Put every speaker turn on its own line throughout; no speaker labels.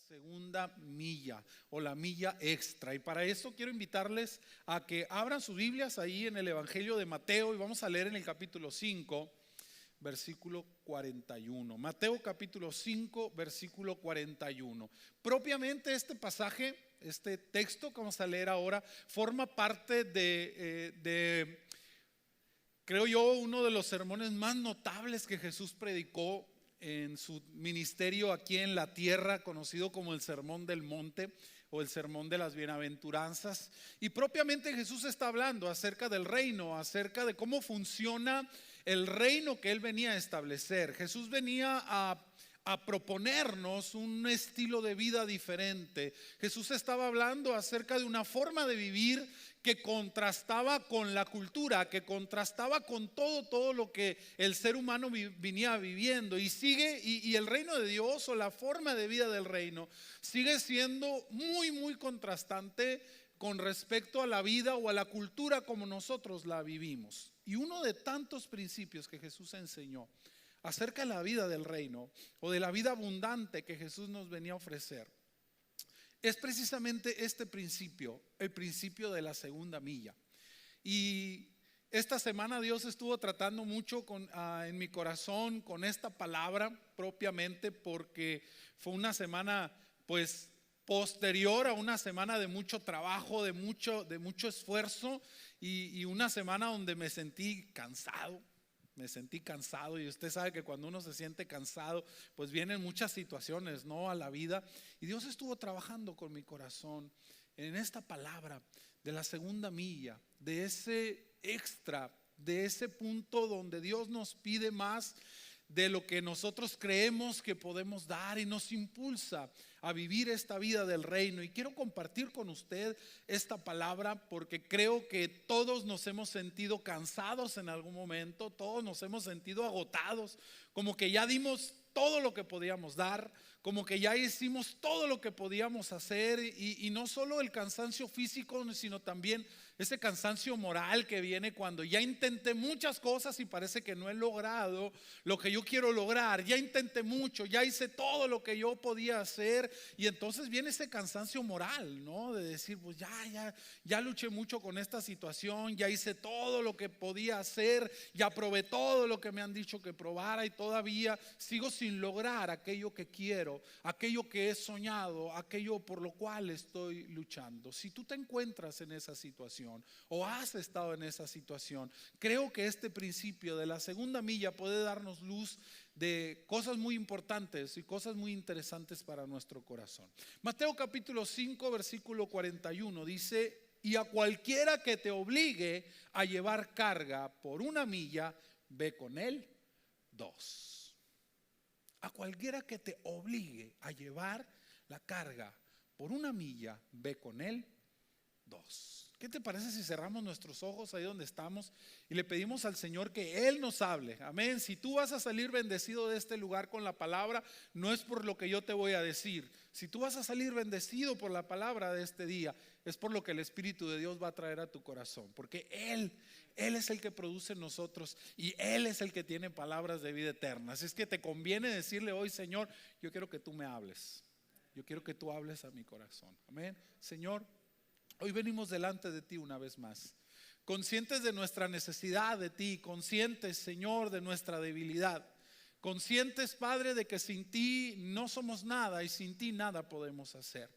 segunda milla o la milla extra. Y para eso quiero invitarles a que abran sus Biblias ahí en el Evangelio de Mateo y vamos a leer en el capítulo 5, versículo 41. Mateo capítulo 5, versículo 41. Propiamente este pasaje, este texto que vamos a leer ahora, forma parte creo yo, uno de los sermones más notables que Jesús predicó en su ministerio aquí en la tierra, conocido como el Sermón del Monte o el Sermón de las Bienaventuranzas. Y propiamente Jesús está hablando acerca del reino, acerca de cómo funciona el reino que Él venía a establecer. Jesús venía a proponernos un estilo de vida diferente. Jesús estaba hablando acerca de una forma de vivir que contrastaba con la cultura, que contrastaba con todo lo que el ser humano venía viviendo. Y el reino de Dios o la forma de vida del reino sigue siendo muy contrastante con respecto a la vida o a la cultura como nosotros la vivimos. Y uno de tantos principios que Jesús enseñó acerca de la vida del reino o de la vida abundante que Jesús nos venía a ofrecer es precisamente este principio, el principio de la segunda milla. Y esta semana Dios estuvo tratando mucho en mi corazón con esta palabra propiamente, porque fue una semana pues posterior a una semana de mucho trabajo, de mucho esfuerzo y una semana donde me sentí cansado. Y usted sabe que cuando uno se siente cansado, pues vienen muchas situaciones, ¿no?, a la vida. Y Dios estuvo trabajando con mi corazón en esta palabra de la segunda milla, de ese extra, de ese punto donde Dios nos pide más de lo que nosotros creemos que podemos dar y nos impulsa a vivir esta vida del reino. Y quiero compartir con usted esta palabra porque creo que todos nos hemos sentido cansados en algún momento, todos nos hemos sentido agotados, como que ya dimos todo lo que podíamos dar, como que ya hicimos todo lo que podíamos hacer, y no solo el cansancio físico, sino también ese cansancio moral que viene cuando ya intenté muchas cosas y parece que no he logrado lo que yo quiero lograr. Ya intenté mucho, ya hice todo lo que yo podía hacer, y entonces viene ese cansancio moral, ¿no? De decir, pues ya luché mucho con esta situación, ya hice todo lo que podía hacer, ya probé todo lo que me han dicho que probara y todavía sigo sin lograr aquello que quiero, aquello que he soñado, aquello por lo cual estoy luchando. Si tú te encuentras en esa situación o has estado en esa situación, creo que este principio de la segunda milla puede darnos luz de cosas muy importantes y cosas muy interesantes para nuestro corazón. Mateo capítulo 5 versículo 41 dice: y a cualquiera que te obligue a llevar carga por una milla, ve con él 2. A cualquiera que te obligue a llevar la carga por una milla, ve con él 2. ¿Qué te parece si cerramos nuestros ojos ahí donde estamos y le pedimos al Señor que Él nos hable? Amén. Si tú vas a salir bendecido de este lugar con la palabra, no es por lo que yo te voy a decir. Si tú vas a salir bendecido por la palabra de este día, es por lo que el Espíritu de Dios va a traer a tu corazón, porque Él es el que produce en nosotros y Él es el que tiene palabras de vida eterna. Así es que te conviene decirle hoy: Señor, yo quiero que tú me hables, yo quiero que tú hables a mi corazón. Amén. Señor, hoy venimos delante de ti una vez más, conscientes de nuestra necesidad de ti, conscientes, Señor, de nuestra debilidad, conscientes, Padre, de que sin ti no somos nada y sin ti nada podemos hacer.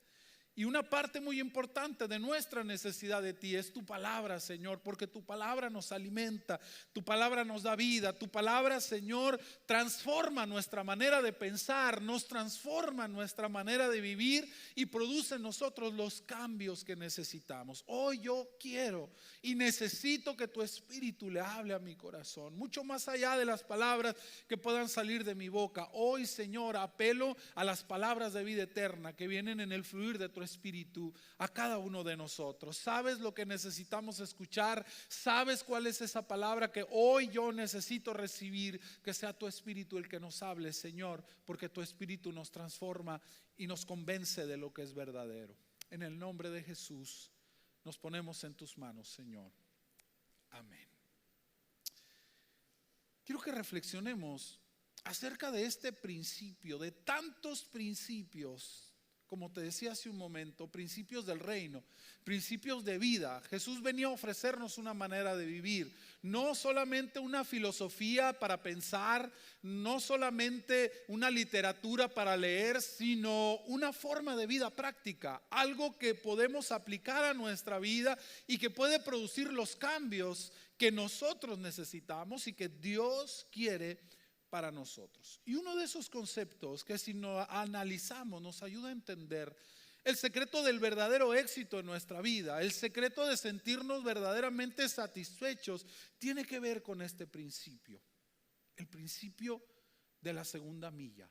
Y una parte muy importante de nuestra necesidad de ti es tu palabra, Señor, porque tu palabra nos alimenta, tu palabra nos da vida, tu palabra, Señor, transforma nuestra manera de pensar, nos transforma nuestra manera de vivir y produce en nosotros los cambios que necesitamos. Hoy yo quiero y necesito que tu Espíritu le hable a mi corazón, mucho más allá de las palabras que puedan salir de mi boca. Hoy, Señor, apelo a las palabras de vida eterna que vienen en el fluir de tu Espíritu a cada uno de nosotros. Sabes lo que necesitamos escuchar, sabes cuál es esa palabra que hoy yo necesito recibir. Que sea tu Espíritu el que nos hable, Señor, porque tu Espíritu nos transforma y nos convence de lo que es verdadero. En el nombre de Jesús nos ponemos en tus manos, Señor. Amén. Quiero que reflexionemos acerca de este principio, de tantos principios como te decía hace un momento, principios del reino, principios de vida. Jesús venía a ofrecernos una manera de vivir, no solamente una filosofía para pensar, no solamente una literatura para leer, sino una forma de vida práctica, algo que podemos aplicar a nuestra vida y que puede producir los cambios que nosotros necesitamos y que Dios quiere para nosotros. Y uno de esos conceptos que si nos analizamos nos ayuda a entender el secreto del verdadero éxito en nuestra vida, el secreto de sentirnos verdaderamente satisfechos, tiene que ver con este principio, el principio de la segunda milla.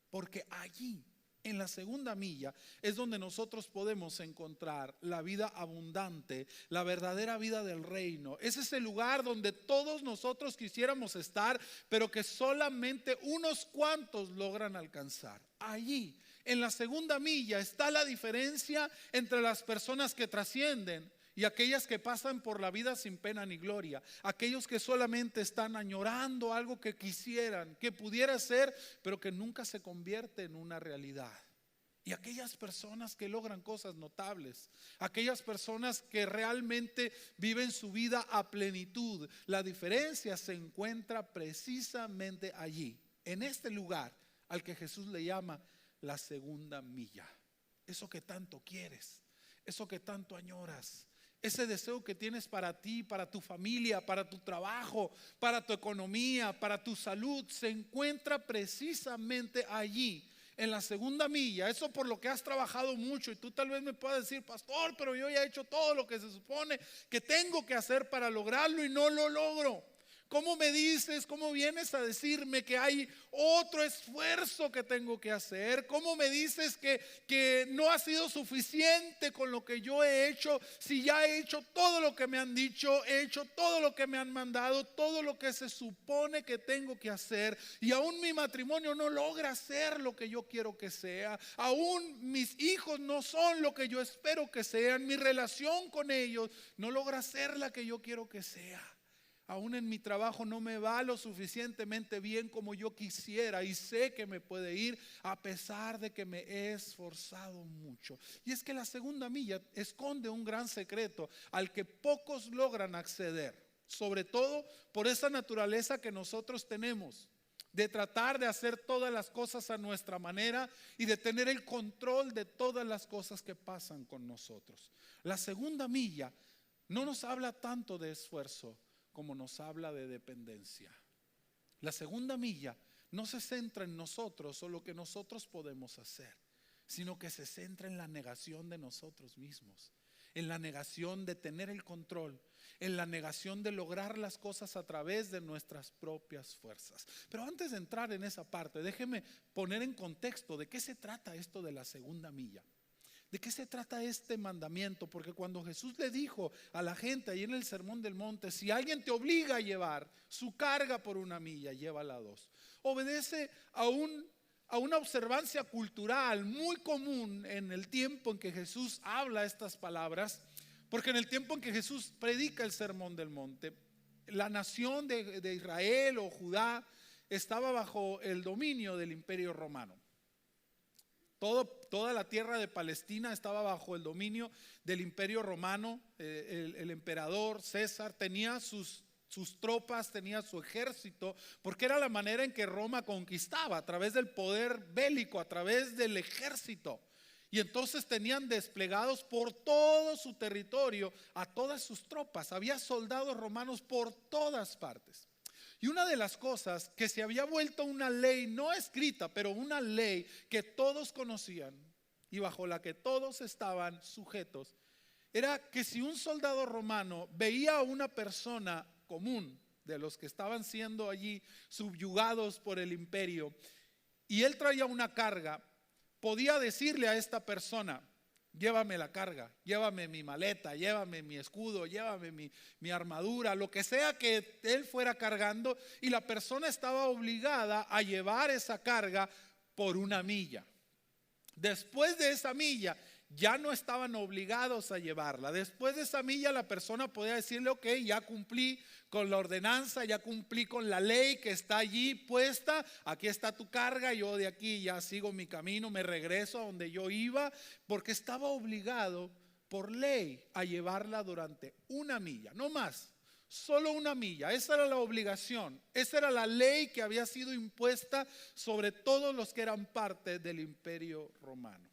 Porque allí, en la segunda milla, es donde nosotros podemos encontrar la vida abundante, la verdadera vida del reino. Es ese lugar donde todos nosotros quisiéramos estar, pero que solamente unos cuantos logran alcanzar. Allí, en la segunda milla, está la diferencia entre las personas que trascienden y aquellas que pasan por la vida sin pena ni gloria, aquellos que solamente están añorando algo que quisieran, que pudiera ser, pero que nunca se convierte en una realidad. Y aquellas personas que logran cosas notables, aquellas personas que realmente viven su vida a plenitud. La diferencia se encuentra precisamente allí, en este lugar al que Jesús le llama la segunda milla. Eso que tanto quieres, eso que tanto añoras, ese deseo que tienes para ti, para tu familia, para tu trabajo, para tu economía, para tu salud, se encuentra precisamente allí, en la segunda milla. Eso por lo que has trabajado mucho. Y tú tal vez me puedas decir: pastor, pero yo ya he hecho todo lo que se supone que tengo que hacer para lograrlo y no lo logro. ¿Cómo me dices, cómo vienes a decirme que hay otro esfuerzo que tengo que hacer? ¿Cómo me dices que no ha sido suficiente con lo que yo he hecho? Si ya he hecho todo lo que me han dicho, he hecho todo lo que me han mandado, todo lo que se supone que tengo que hacer, y aún mi matrimonio no logra ser lo que yo quiero que sea, aún mis hijos no son lo que yo espero que sean, mi relación con ellos no logra ser la que yo quiero que sea. Aún en mi trabajo no me va lo suficientemente bien como yo quisiera, y sé que me puede ir a pesar de que me he esforzado mucho. Y es que la segunda milla esconde un gran secreto al que pocos logran acceder, sobre todo por esa naturaleza que nosotros tenemos, de tratar de hacer todas las cosas a nuestra manera y de tener el control de todas las cosas que pasan con nosotros. La segunda milla no nos habla tanto de esfuerzo como nos habla de dependencia. La segunda milla no se centra en nosotros o lo que nosotros podemos hacer, sino que se centra en la negación de nosotros mismos, en la negación de tener el control, en la negación de lograr las cosas a través de nuestras propias fuerzas. Pero antes de entrar en esa parte, déjeme poner en contexto de qué se trata esto de la segunda milla. ¿De qué se trata este mandamiento? Porque cuando Jesús le dijo a la gente ahí en el Sermón del Monte: si alguien te obliga a llevar su carga por una milla, llévala 2. Obedece a una observancia cultural muy común en el tiempo en que Jesús habla estas palabras, porque en el tiempo en que Jesús predica el Sermón del Monte, la nación de Israel o Judá estaba bajo el dominio del Imperio Romano. Toda la tierra de Palestina estaba bajo el dominio del Imperio Romano. El emperador César tenía sus tropas, tenía su ejército, porque era la manera en que Roma conquistaba, a través del poder bélico, a través del ejército. Y entonces tenían desplegados por todo su territorio a todas sus tropas. Había soldados romanos por todas partes. Y una de las cosas que se había vuelto una ley no escrita, pero una ley que todos conocían y bajo la que todos estaban sujetos, era que si un soldado romano veía a una persona común de los que estaban siendo allí subyugados por el imperio, y él traía una carga, podía decirle a esta persona: llévame la carga, llévame mi maleta, llévame mi escudo, llévame mi armadura, lo que sea que él fuera cargando, y la persona estaba obligada a llevar esa carga por una milla. Después de esa milla ya no estaban obligados a llevarla. Después de esa milla la persona podía decirle: ok, ya cumplí con la ordenanza, ya cumplí con la ley que está allí puesta, aquí está tu carga, yo de aquí ya sigo mi camino, me regreso a donde yo iba, porque estaba obligado por ley a llevarla durante una milla, no más. Solo una milla, esa era la obligación, esa era la ley que había sido impuesta sobre todos los que eran parte del imperio romano.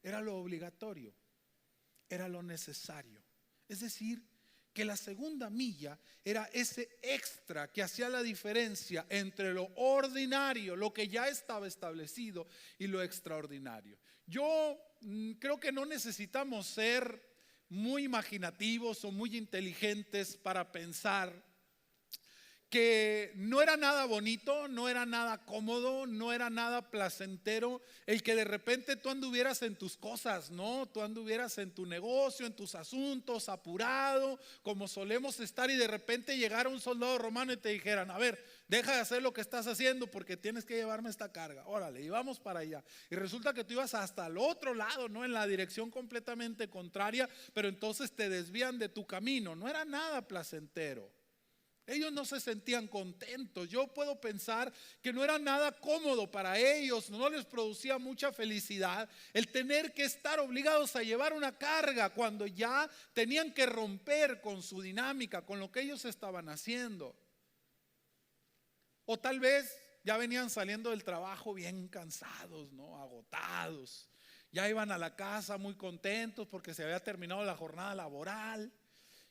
Era lo obligatorio, era lo necesario. Es decir, que la segunda milla era ese extra que hacía la diferencia entre lo ordinario, lo que ya estaba establecido, y lo extraordinario. Yo creo que no necesitamos ser muy imaginativos o muy inteligentes para pensar que no era nada bonito, no era nada cómodo, no era nada placentero el que de repente tú anduvieras en tus cosas, ¿no? Tú anduvieras en tu negocio, en tus asuntos, apurado, como solemos estar, y de repente llegara un soldado romano y te dijeran: a ver, deja de hacer lo que estás haciendo porque tienes que llevarme esta carga. Órale, y vamos para allá. Y resulta que tú ibas hasta el otro lado, ¿no? En la dirección completamente contraria, pero entonces te desvían de tu camino. No era nada placentero. Ellos no se sentían contentos. Yo puedo pensar que no era nada cómodo para ellos, no les producía mucha felicidad el tener que estar obligados a llevar una carga cuando ya tenían que romper con su dinámica, con lo que ellos estaban haciendo. O tal vez ya venían saliendo del trabajo bien cansados, ¿no? Agotados. Ya iban a la casa muy contentos porque se había terminado la jornada laboral.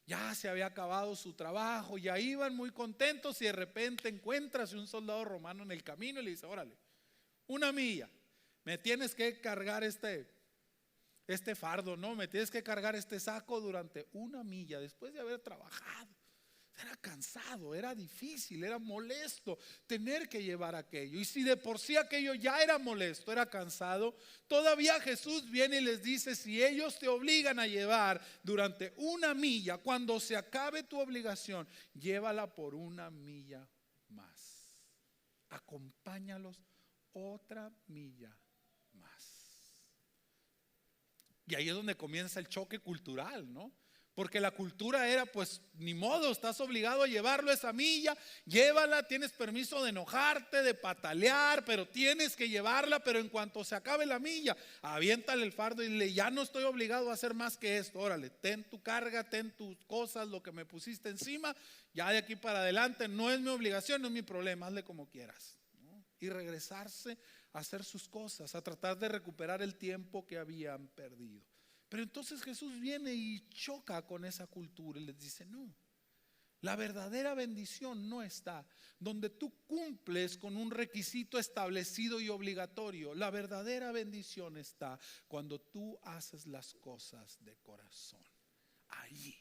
Ya se había acabado su trabajo, ya iban muy contentos, y de repente encuentras un soldado romano en el camino y le dice: órale, una milla, me tienes que cargar este fardo, ¿no? Me tienes que cargar este saco durante una milla después de haber trabajado. Era cansado, era difícil, era molesto tener que llevar aquello. Y si de por sí aquello ya era molesto, era cansado, todavía Jesús viene y les dice: si ellos te obligan a llevar durante una milla, cuando se acabe tu obligación, llévala por una milla más. Acompáñalos otra milla más. Y ahí es donde comienza el choque cultural, ¿no? Porque la cultura era: pues ni modo, estás obligado a llevarlo esa milla, llévala, tienes permiso de enojarte, de patalear, pero tienes que llevarla. Pero en cuanto se acabe la milla, aviéntale el fardo y dile: ya no estoy obligado a hacer más que esto, órale, ten tu carga, ten tus cosas, lo que me pusiste encima, ya de aquí para adelante no es mi obligación, no es mi problema, hazle como quieras, ¿no? Y regresarse a hacer sus cosas, a tratar de recuperar el tiempo que habían perdido. Pero entonces Jesús viene y choca con esa cultura y les dice: no, la verdadera bendición no está donde tú cumples con un requisito establecido y obligatorio. La verdadera bendición está cuando tú haces las cosas de corazón. Ahí,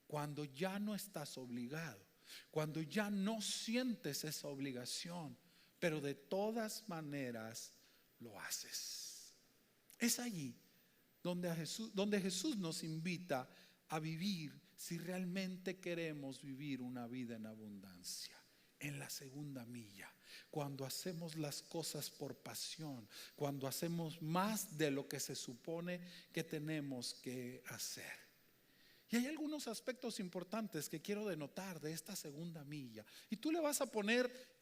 cuando ya no estás obligado, cuando ya no sientes esa obligación, pero de todas maneras lo haces. Es allí donde Jesús nos invita a vivir, si realmente queremos vivir una vida en abundancia. En la segunda milla, cuando hacemos las cosas por pasión, cuando hacemos más de lo que se supone que tenemos que hacer. Y hay algunos aspectos importantes que quiero denotar de esta segunda milla. Y tú le vas a poner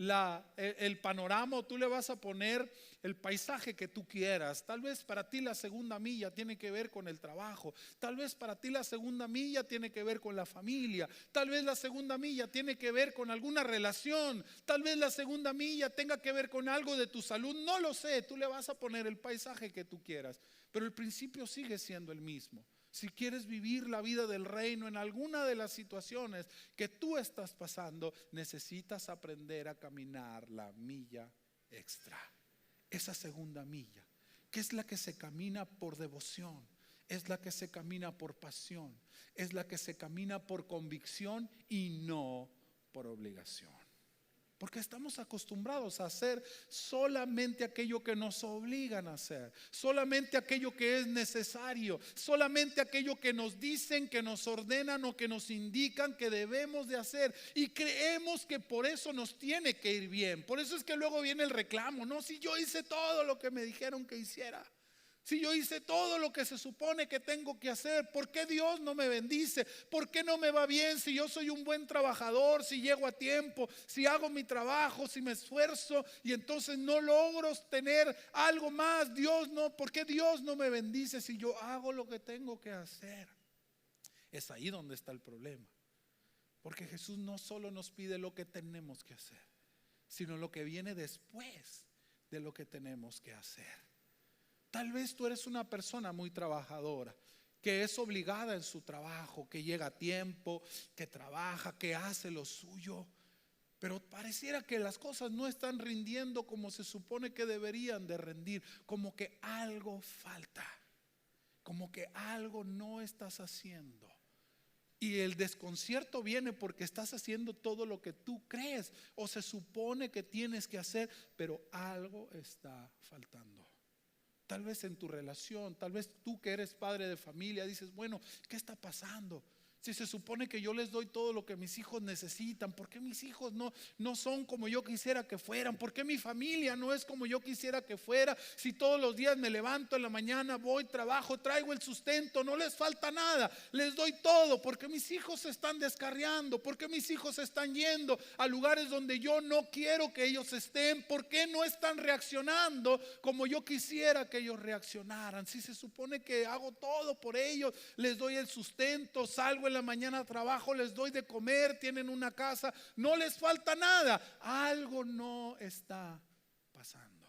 el panorama, o tú le vas a poner el paisaje que tú quieras. Tal vez para ti la segunda milla tiene que ver con el trabajo. Tal vez para ti la segunda milla tiene que ver con la familia. Tal vez la segunda milla tiene que ver con alguna relación. Tal vez la segunda milla tenga que ver con algo de tu salud. No lo sé, tú le vas a poner el paisaje que tú quieras. Pero el principio sigue siendo el mismo. Si quieres vivir la vida del reino en alguna de las situaciones que tú estás pasando, necesitas aprender a caminar la milla extra. Esa segunda milla, que es la que se camina por devoción, es la que se camina por pasión, es la que se camina por convicción y no por obligación. Porque estamos acostumbrados a hacer solamente aquello que nos obligan a hacer, solamente aquello que es necesario, solamente aquello que nos dicen, que nos ordenan o que nos indican que debemos de hacer. Y creemos que por eso nos tiene que ir bien. Por eso es que luego viene el reclamo: no, si yo hice todo lo que me dijeron que hiciera. Si yo hice todo lo que se supone que tengo que hacer, ¿por qué Dios no me bendice? ¿Por qué no me va bien si yo soy un buen trabajador, si llego a tiempo, si hago mi trabajo, si me esfuerzo y entonces no logro tener algo más? ¿Por qué Dios no me bendice si yo hago lo que tengo que hacer? Es ahí donde está el problema. Porque Jesús no solo nos pide lo que tenemos que hacer, sino lo que viene después de lo que tenemos que hacer. Tal vez tú eres una persona muy trabajadora, que es obligada en su trabajo, que llega a tiempo, que trabaja, que hace lo suyo, pero pareciera que las cosas no están rindiendo como se supone que deberían de rendir, como que algo falta, como que algo no estás haciendo. Y el desconcierto viene porque estás haciendo todo lo que tú crees o se supone que tienes que hacer, pero algo está faltando. Tal vez en tu relación, tal vez tú que eres padre de familia dices, bueno, ¿qué está pasando? Si se supone que yo les doy todo lo que mis hijos necesitan, ¿por qué mis hijos no son como yo quisiera que fueran? ¿Por qué mi familia no es como yo quisiera que fuera? Si todos los días me levanto en la mañana, voy, trabajo, traigo el sustento, no les falta nada, les doy todo. ¿Por qué mis hijos se están descarriando? ¿Por qué mis hijos se están yendo a lugares donde yo no quiero que ellos estén? ¿Por qué no están reaccionando como yo quisiera que ellos reaccionaran? Si se supone que hago todo por ellos, les doy el sustento, salgo en la mañana, trabajo, les doy de comer, tienen una casa, no les falta nada. Algo no está pasando,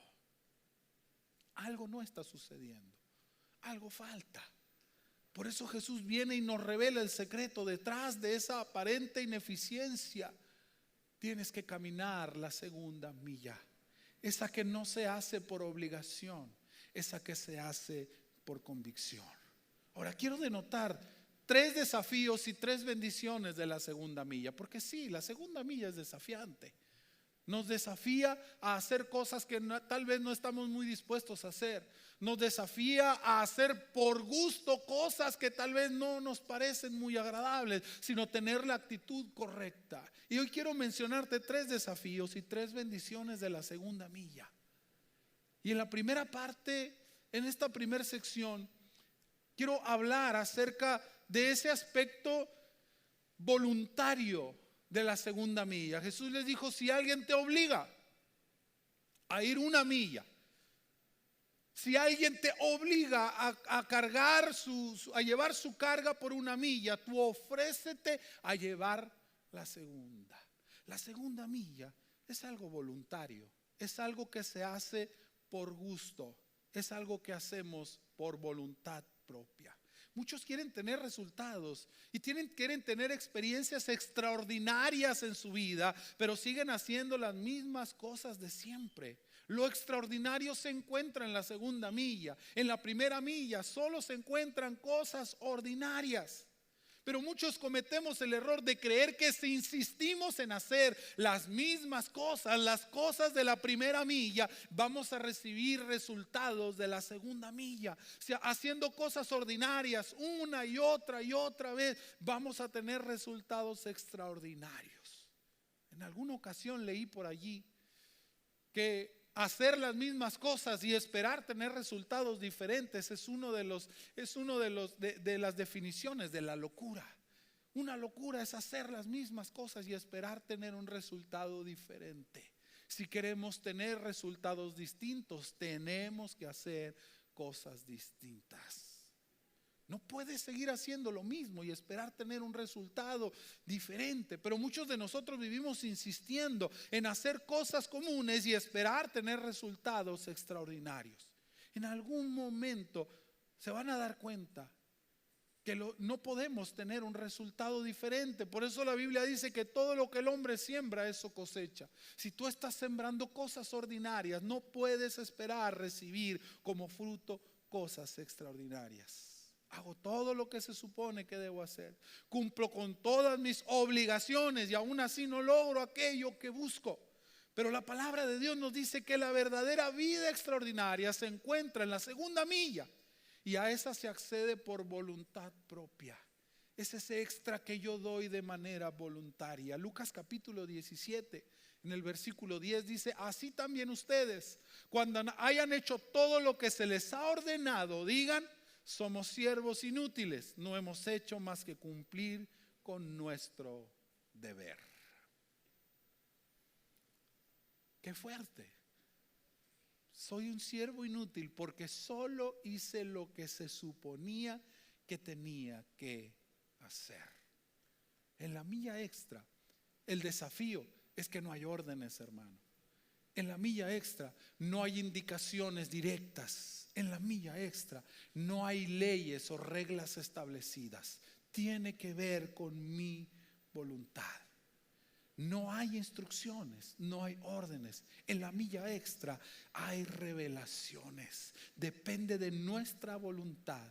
algo no está sucediendo, algo falta. Por eso Jesús viene y nos revela el secreto. Detrás de esa aparente ineficiencia tienes que caminar la segunda milla, esa que no se hace por obligación, esa que se hace por convicción. Ahora quiero denotar 3 desafíos y 3 bendiciones de la segunda milla, porque sí, la segunda milla es desafiante. Nos desafía a hacer cosas que tal vez no estamos muy dispuestos a hacer. Nos desafía a hacer por gusto cosas que tal vez no nos parecen muy agradables, sino tener la actitud correcta. Y hoy quiero mencionarte 3 desafíos y 3 bendiciones de la segunda milla. Y en la primera parte, en esta primera sección, quiero hablar acerca de ese aspecto voluntario de la segunda milla. Jesús les dijo, si alguien te obliga a ir una milla, si alguien te obliga a cargar a llevar su carga por una milla, tú ofrécete a llevar la segunda. La segunda milla es algo voluntario, es algo que se hace por gusto, es algo que hacemos por voluntad propia. Muchos quieren tener resultados y quieren tener experiencias extraordinarias en su vida, pero siguen haciendo las mismas cosas de siempre. Lo extraordinario se encuentra en la segunda milla. En la primera milla solo se encuentran cosas ordinarias. Pero muchos cometemos el error de creer que si insistimos en hacer las mismas cosas, las cosas de la primera milla, vamos a recibir resultados de la segunda milla. O sea, haciendo cosas ordinarias una y otra vez, vamos a tener resultados extraordinarios. En alguna ocasión leí por allí que hacer las mismas cosas y esperar tener resultados diferentes es uno de las definiciones de la locura. Una locura es hacer las mismas cosas y esperar tener un resultado diferente. Si queremos tener resultados distintos, tenemos que hacer cosas distintas. No puedes seguir haciendo lo mismo y esperar tener un resultado diferente. Pero muchos de nosotros vivimos insistiendo en hacer cosas comunes y esperar tener resultados extraordinarios. En algún momento se van a dar cuenta que no podemos tener un resultado diferente. Por eso la Biblia dice que todo lo que el hombre siembra, eso cosecha. Si tú estás sembrando cosas ordinarias, no puedes esperar recibir como fruto cosas extraordinarias. Hago todo lo que se supone que debo hacer. Cumplo con todas mis obligaciones y aún así no logro aquello que busco. Pero la palabra de Dios nos dice que la verdadera vida extraordinaria se encuentra en la segunda milla. Y a esa se accede por voluntad propia. Es ese extra que yo doy de manera voluntaria. Lucas capítulo 17. En el versículo 10 dice: así también ustedes, cuando hayan hecho todo lo que se les ha ordenado, digan: somos siervos inútiles, no hemos hecho más que cumplir con nuestro deber. Qué fuerte. Soy un siervo inútil porque solo hice lo que se suponía que tenía que hacer. En la milla extra, el desafío es que no hay órdenes, hermano. En la milla extra no hay indicaciones directas. En la milla extra no hay leyes o reglas establecidas. Tiene que ver con mi voluntad. No hay instrucciones, no hay órdenes. En la milla extra hay revelaciones. Depende de nuestra voluntad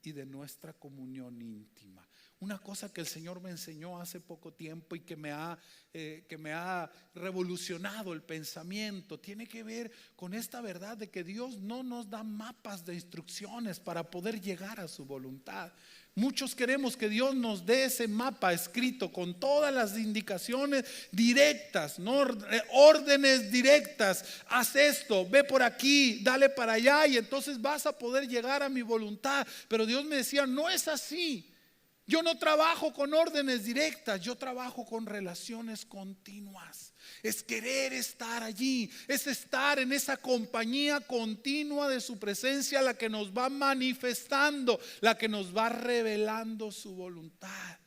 y de nuestra comunión íntima. Una cosa que el Señor me enseñó hace poco tiempo y que me ha revolucionado el pensamiento, tiene que ver con esta verdad de que Dios no nos da mapas de instrucciones para poder llegar a su voluntad. Muchos queremos que Dios nos dé ese mapa escrito con todas las indicaciones directas, ¿no? Órdenes directas. Haz esto, ve por aquí, dale para allá y entonces vas a poder llegar a mi voluntad. Pero Dios me decía: no es así. Yo no trabajo con órdenes directas, yo trabajo con relaciones continuas. Es querer estar allí, es estar en esa compañía continua de su presencia, la que nos va manifestando, la que nos va revelando su voluntad.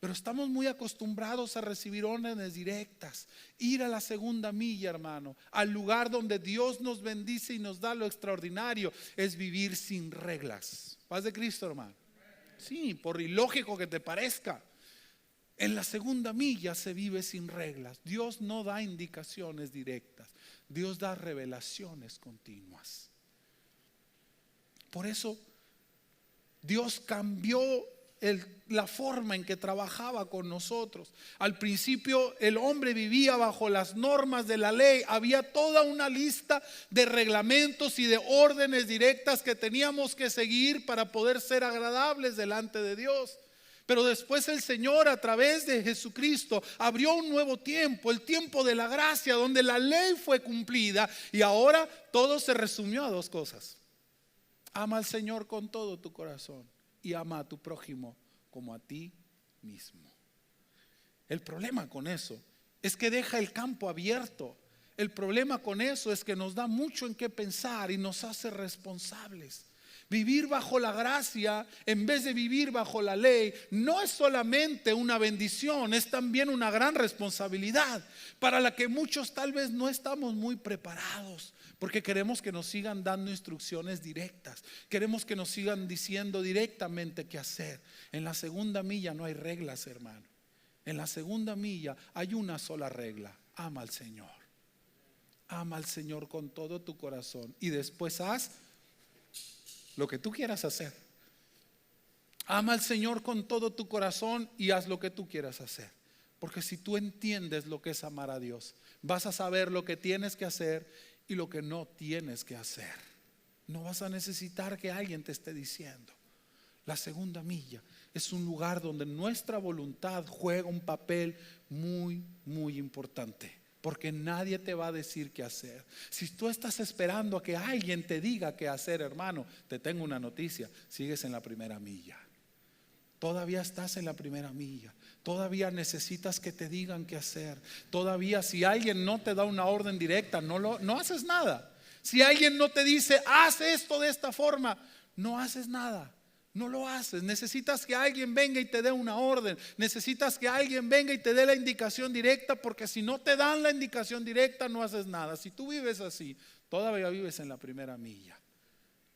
Pero estamos muy acostumbrados a recibir órdenes directas. Ir a la segunda milla, hermano, al lugar donde Dios nos bendice y nos da lo extraordinario, es vivir sin reglas. Paz de Cristo, hermano. Sí, por ilógico que te parezca. En la segunda milla se vive sin reglas. Dios no da indicaciones directas, Dios da revelaciones continuas. Por eso Dios cambió la forma en que trabajaba con nosotros. Al principio el hombre vivía bajo las normas de la ley. Había toda una lista de reglamentos y de órdenes directas que teníamos que seguir para poder ser agradables delante de Dios. Pero después el Señor, a través de Jesucristo, abrió un nuevo tiempo, el tiempo de la gracia, donde la ley fue cumplida. Y ahora todo se resumió a dos cosas: ama al Señor con todo tu corazón y ama a tu prójimo como a ti mismo. El problema con eso es que deja el campo abierto. El problema con eso es que nos da mucho en qué pensar y nos hace responsables. Vivir bajo la gracia en vez de vivir bajo la ley no es solamente una bendición, es también una gran responsabilidad para la que muchos tal vez no estamos muy preparados, porque queremos que nos sigan dando instrucciones directas, queremos que nos sigan diciendo directamente qué hacer. En la segunda milla no hay reglas, hermano. En la segunda milla hay una sola regla: ama al Señor. Ama al Señor con todo tu corazón y después haz lo que tú quieras hacer. Ama al Señor con todo tu corazón y haz lo que tú quieras hacer. Porque si tú entiendes lo que es amar a Dios, vas a saber lo que tienes que hacer y lo que no tienes que hacer. No vas a necesitar que alguien te esté diciendo. La segunda milla es un lugar donde nuestra voluntad juega un papel muy, muy importante. Porque nadie te va a decir qué hacer. Si tú estás esperando a que alguien te diga qué hacer, hermano, te tengo una noticia: sigues en la primera milla. Todavía estás en la primera milla. Todavía necesitas que te digan qué hacer. Todavía, si alguien no te da una orden directa, no haces nada. Si alguien no te dice haz esto de esta forma, no haces nada. No lo haces. Necesitas que alguien venga y te dé una orden. Necesitas que alguien venga y te dé la indicación directa, porque si no te dan la indicación directa no haces nada. Si tú vives así, todavía vives en la primera milla.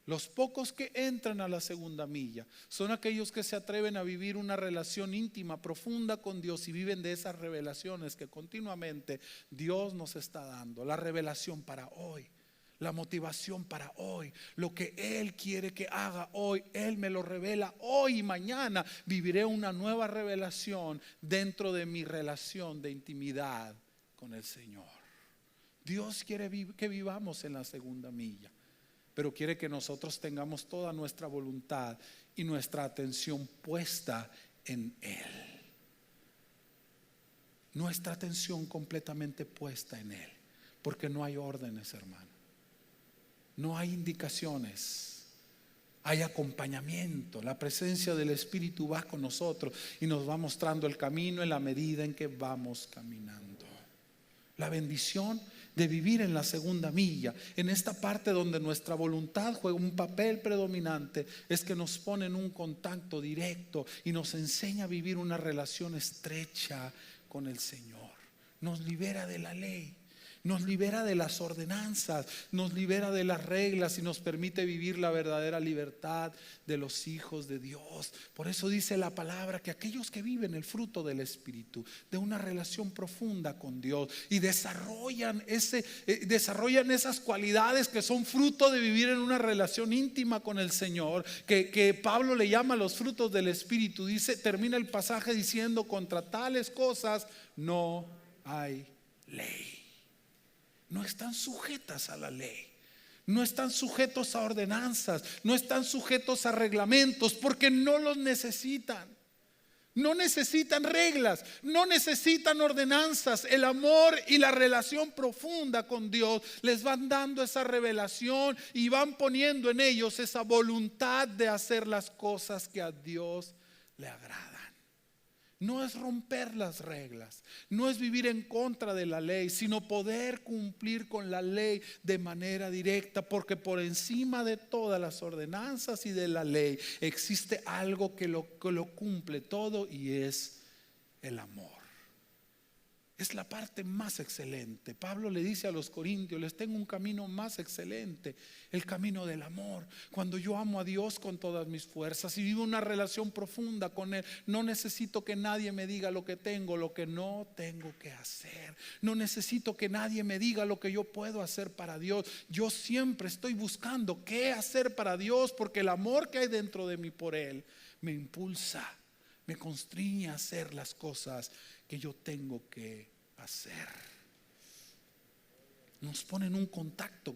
Los pocos que entran a la segunda milla son aquellos que se atreven a vivir una relación íntima, profunda con Dios y viven de esas revelaciones que continuamente Dios nos está dando. La revelación para hoy, la motivación para hoy, lo que Él quiere que haga hoy, Él me lo revela hoy y mañana viviré una nueva revelación dentro de mi relación de intimidad con el Señor. Dios quiere que vivamos en la segunda milla, pero quiere que nosotros tengamos toda nuestra voluntad y nuestra atención puesta en Él. nuestra atención completamente puesta en Él, porque no hay órdenes, hermano, no hay indicaciones, hay acompañamiento. La presencia del Espíritu va con nosotros y nos va mostrando el camino en la medida en que vamos caminando. La bendición de vivir en la segunda milla, en esta parte donde nuestra voluntad juega un papel predominante, es que nos pone en un contacto directo y nos enseña a vivir una relación estrecha con el Señor. Nos libera de la ley, nos libera de las ordenanzas, nos libera de las reglas y nos permite vivir la verdadera libertad de los hijos de Dios. Por eso dice la palabra que aquellos que viven el fruto del Espíritu, de una relación profunda con Dios, y desarrollan esas cualidades que son fruto de vivir en una relación íntima con el Señor, que Pablo le llama los frutos del Espíritu. Dice, termina el pasaje diciendo: contra tales cosas no hay ley. No están sujetas a la ley, no están sujetos a ordenanzas, no están sujetos a reglamentos, porque no los necesitan. No necesitan reglas, no necesitan ordenanzas. El amor y la relación profunda con Dios les van dando esa revelación y van poniendo en ellos esa voluntad de hacer las cosas que a Dios le agradan. No es romper las reglas, no es vivir en contra de la ley, sino poder cumplir con la ley de manera directa, porque por encima de todas las ordenanzas y de la ley existe algo que lo cumple todo, y es el amor. Es la parte más excelente. Pablo le dice a los corintios: les tengo un camino más excelente, el camino del amor. Cuando yo amo a Dios con todas mis fuerzas y vivo una relación profunda con Él, no necesito que nadie me diga lo que tengo, lo que no tengo que hacer. No necesito que nadie me diga lo que yo puedo hacer para Dios. Yo siempre estoy buscando qué hacer para Dios, porque el amor que hay dentro de mí por Él me impulsa, me constriñe a hacer las cosas que yo tengo que hacer. Nos pone en un contacto,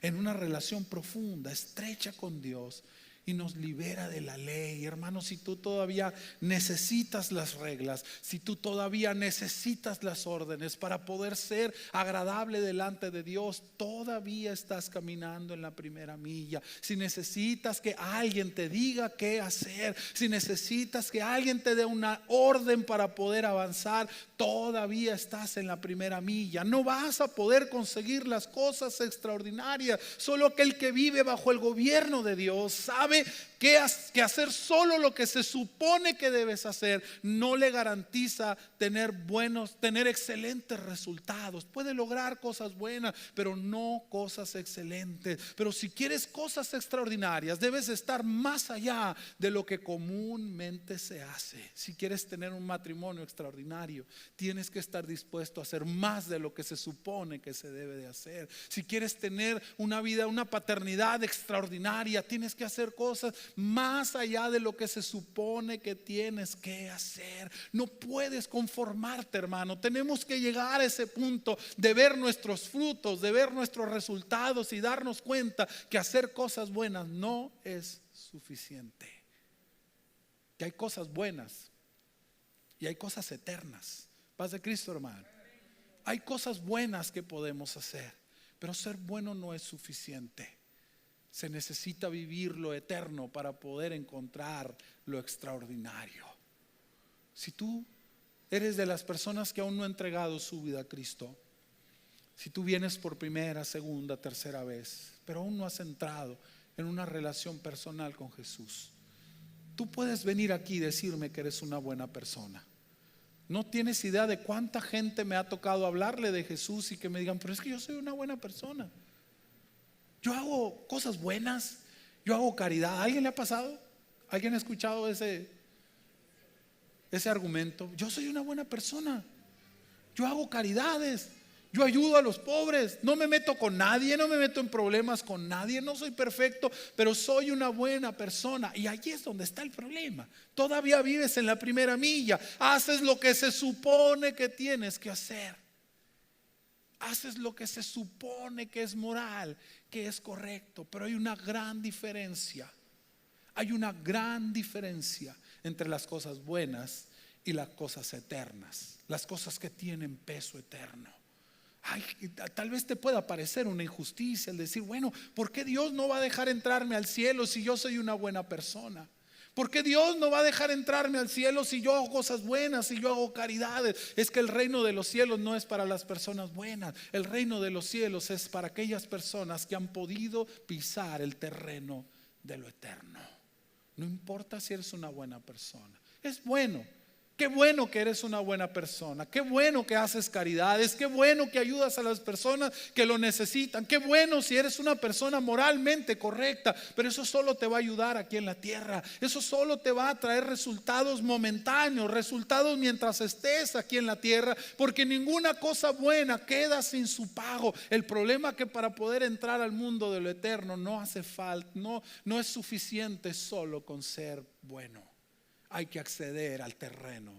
en una relación profunda, estrecha con Dios, y nos libera de la ley. Hermanos, si tú todavía necesitas las reglas, si tú todavía necesitas las órdenes para poder ser agradable delante de Dios, todavía estás caminando en la primera milla. Si necesitas que alguien te diga qué hacer, si necesitas que alguien te dé una orden para poder avanzar, todavía estás en la primera milla. No vas a poder conseguir las cosas extraordinarias. Solo aquel que vive bajo el gobierno de Dios sabe que hacer solo lo que se supone que debes hacer no le garantiza tener excelentes resultados. Puede lograr cosas buenas, pero no cosas excelentes. Pero si quieres cosas extraordinarias, debes estar más allá de lo que comúnmente se hace. Si quieres tener un matrimonio extraordinario, tienes que estar dispuesto a hacer más de lo que se supone que se debe de hacer. Si quieres tener una vida, una paternidad extraordinaria, tienes que hacer cosas más allá de lo que se supone que tienes que hacer. No puedes conformarte, hermano. Tenemos que llegar a ese punto de ver nuestros frutos, de ver nuestros resultados y darnos cuenta que hacer cosas buenas no es suficiente. Que hay cosas buenas y hay cosas eternas. Paz de Cristo, hermano. Hay cosas buenas que podemos hacer, pero ser bueno no es suficiente. Se necesita vivir lo eterno para poder encontrar lo extraordinario. Si tú eres de las personas que aún no ha entregado su vida a Cristo, si tú vienes por primera, segunda, tercera vez, pero aún no has entrado en una relación personal con Jesús, tú puedes venir aquí y decirme que eres una buena persona. No tienes idea de cuánta gente me ha tocado hablarle de Jesús y que me digan: pero es que yo soy una buena persona, yo hago cosas buenas, yo hago caridad. ¿A alguien le ha pasado? ¿Alguien ha escuchado ese argumento? Yo soy una buena persona, yo hago caridades, yo ayudo a los pobres, no me meto con nadie, no me meto en problemas con nadie, no soy perfecto, pero soy una buena persona. Y allí es donde está el problema. Todavía vives en la primera milla, haces lo que se supone que tienes que hacer. Haces lo que se supone que es moral, que es correcto, pero hay una gran diferencia. Hay una gran diferencia entre las cosas buenas y las cosas eternas, las cosas que tienen peso eterno. Ay, tal vez te pueda parecer una injusticia el decir, bueno, ¿por qué Dios no va a dejar entrarme al cielo si yo soy una buena persona? ¿Por qué Dios no va a dejar entrarme al cielo si yo hago cosas buenas, si yo hago caridades? Es que el reino de los cielos no es para las personas buenas. El reino de los cielos es para aquellas personas que han podido pisar el terreno de lo eterno. No importa si eres una buena persona. Es bueno. Qué bueno que eres una buena persona, qué bueno que haces caridades, qué bueno que ayudas a las personas que lo necesitan, qué bueno si eres una persona moralmente correcta, pero eso solo te va a ayudar aquí en la tierra, eso solo te va a traer resultados momentáneos, resultados mientras estés aquí en la tierra, porque ninguna cosa buena queda sin su pago. El problema es que para poder entrar al mundo de lo eterno no hace falta, no es suficiente solo con ser bueno. Hay que acceder al terreno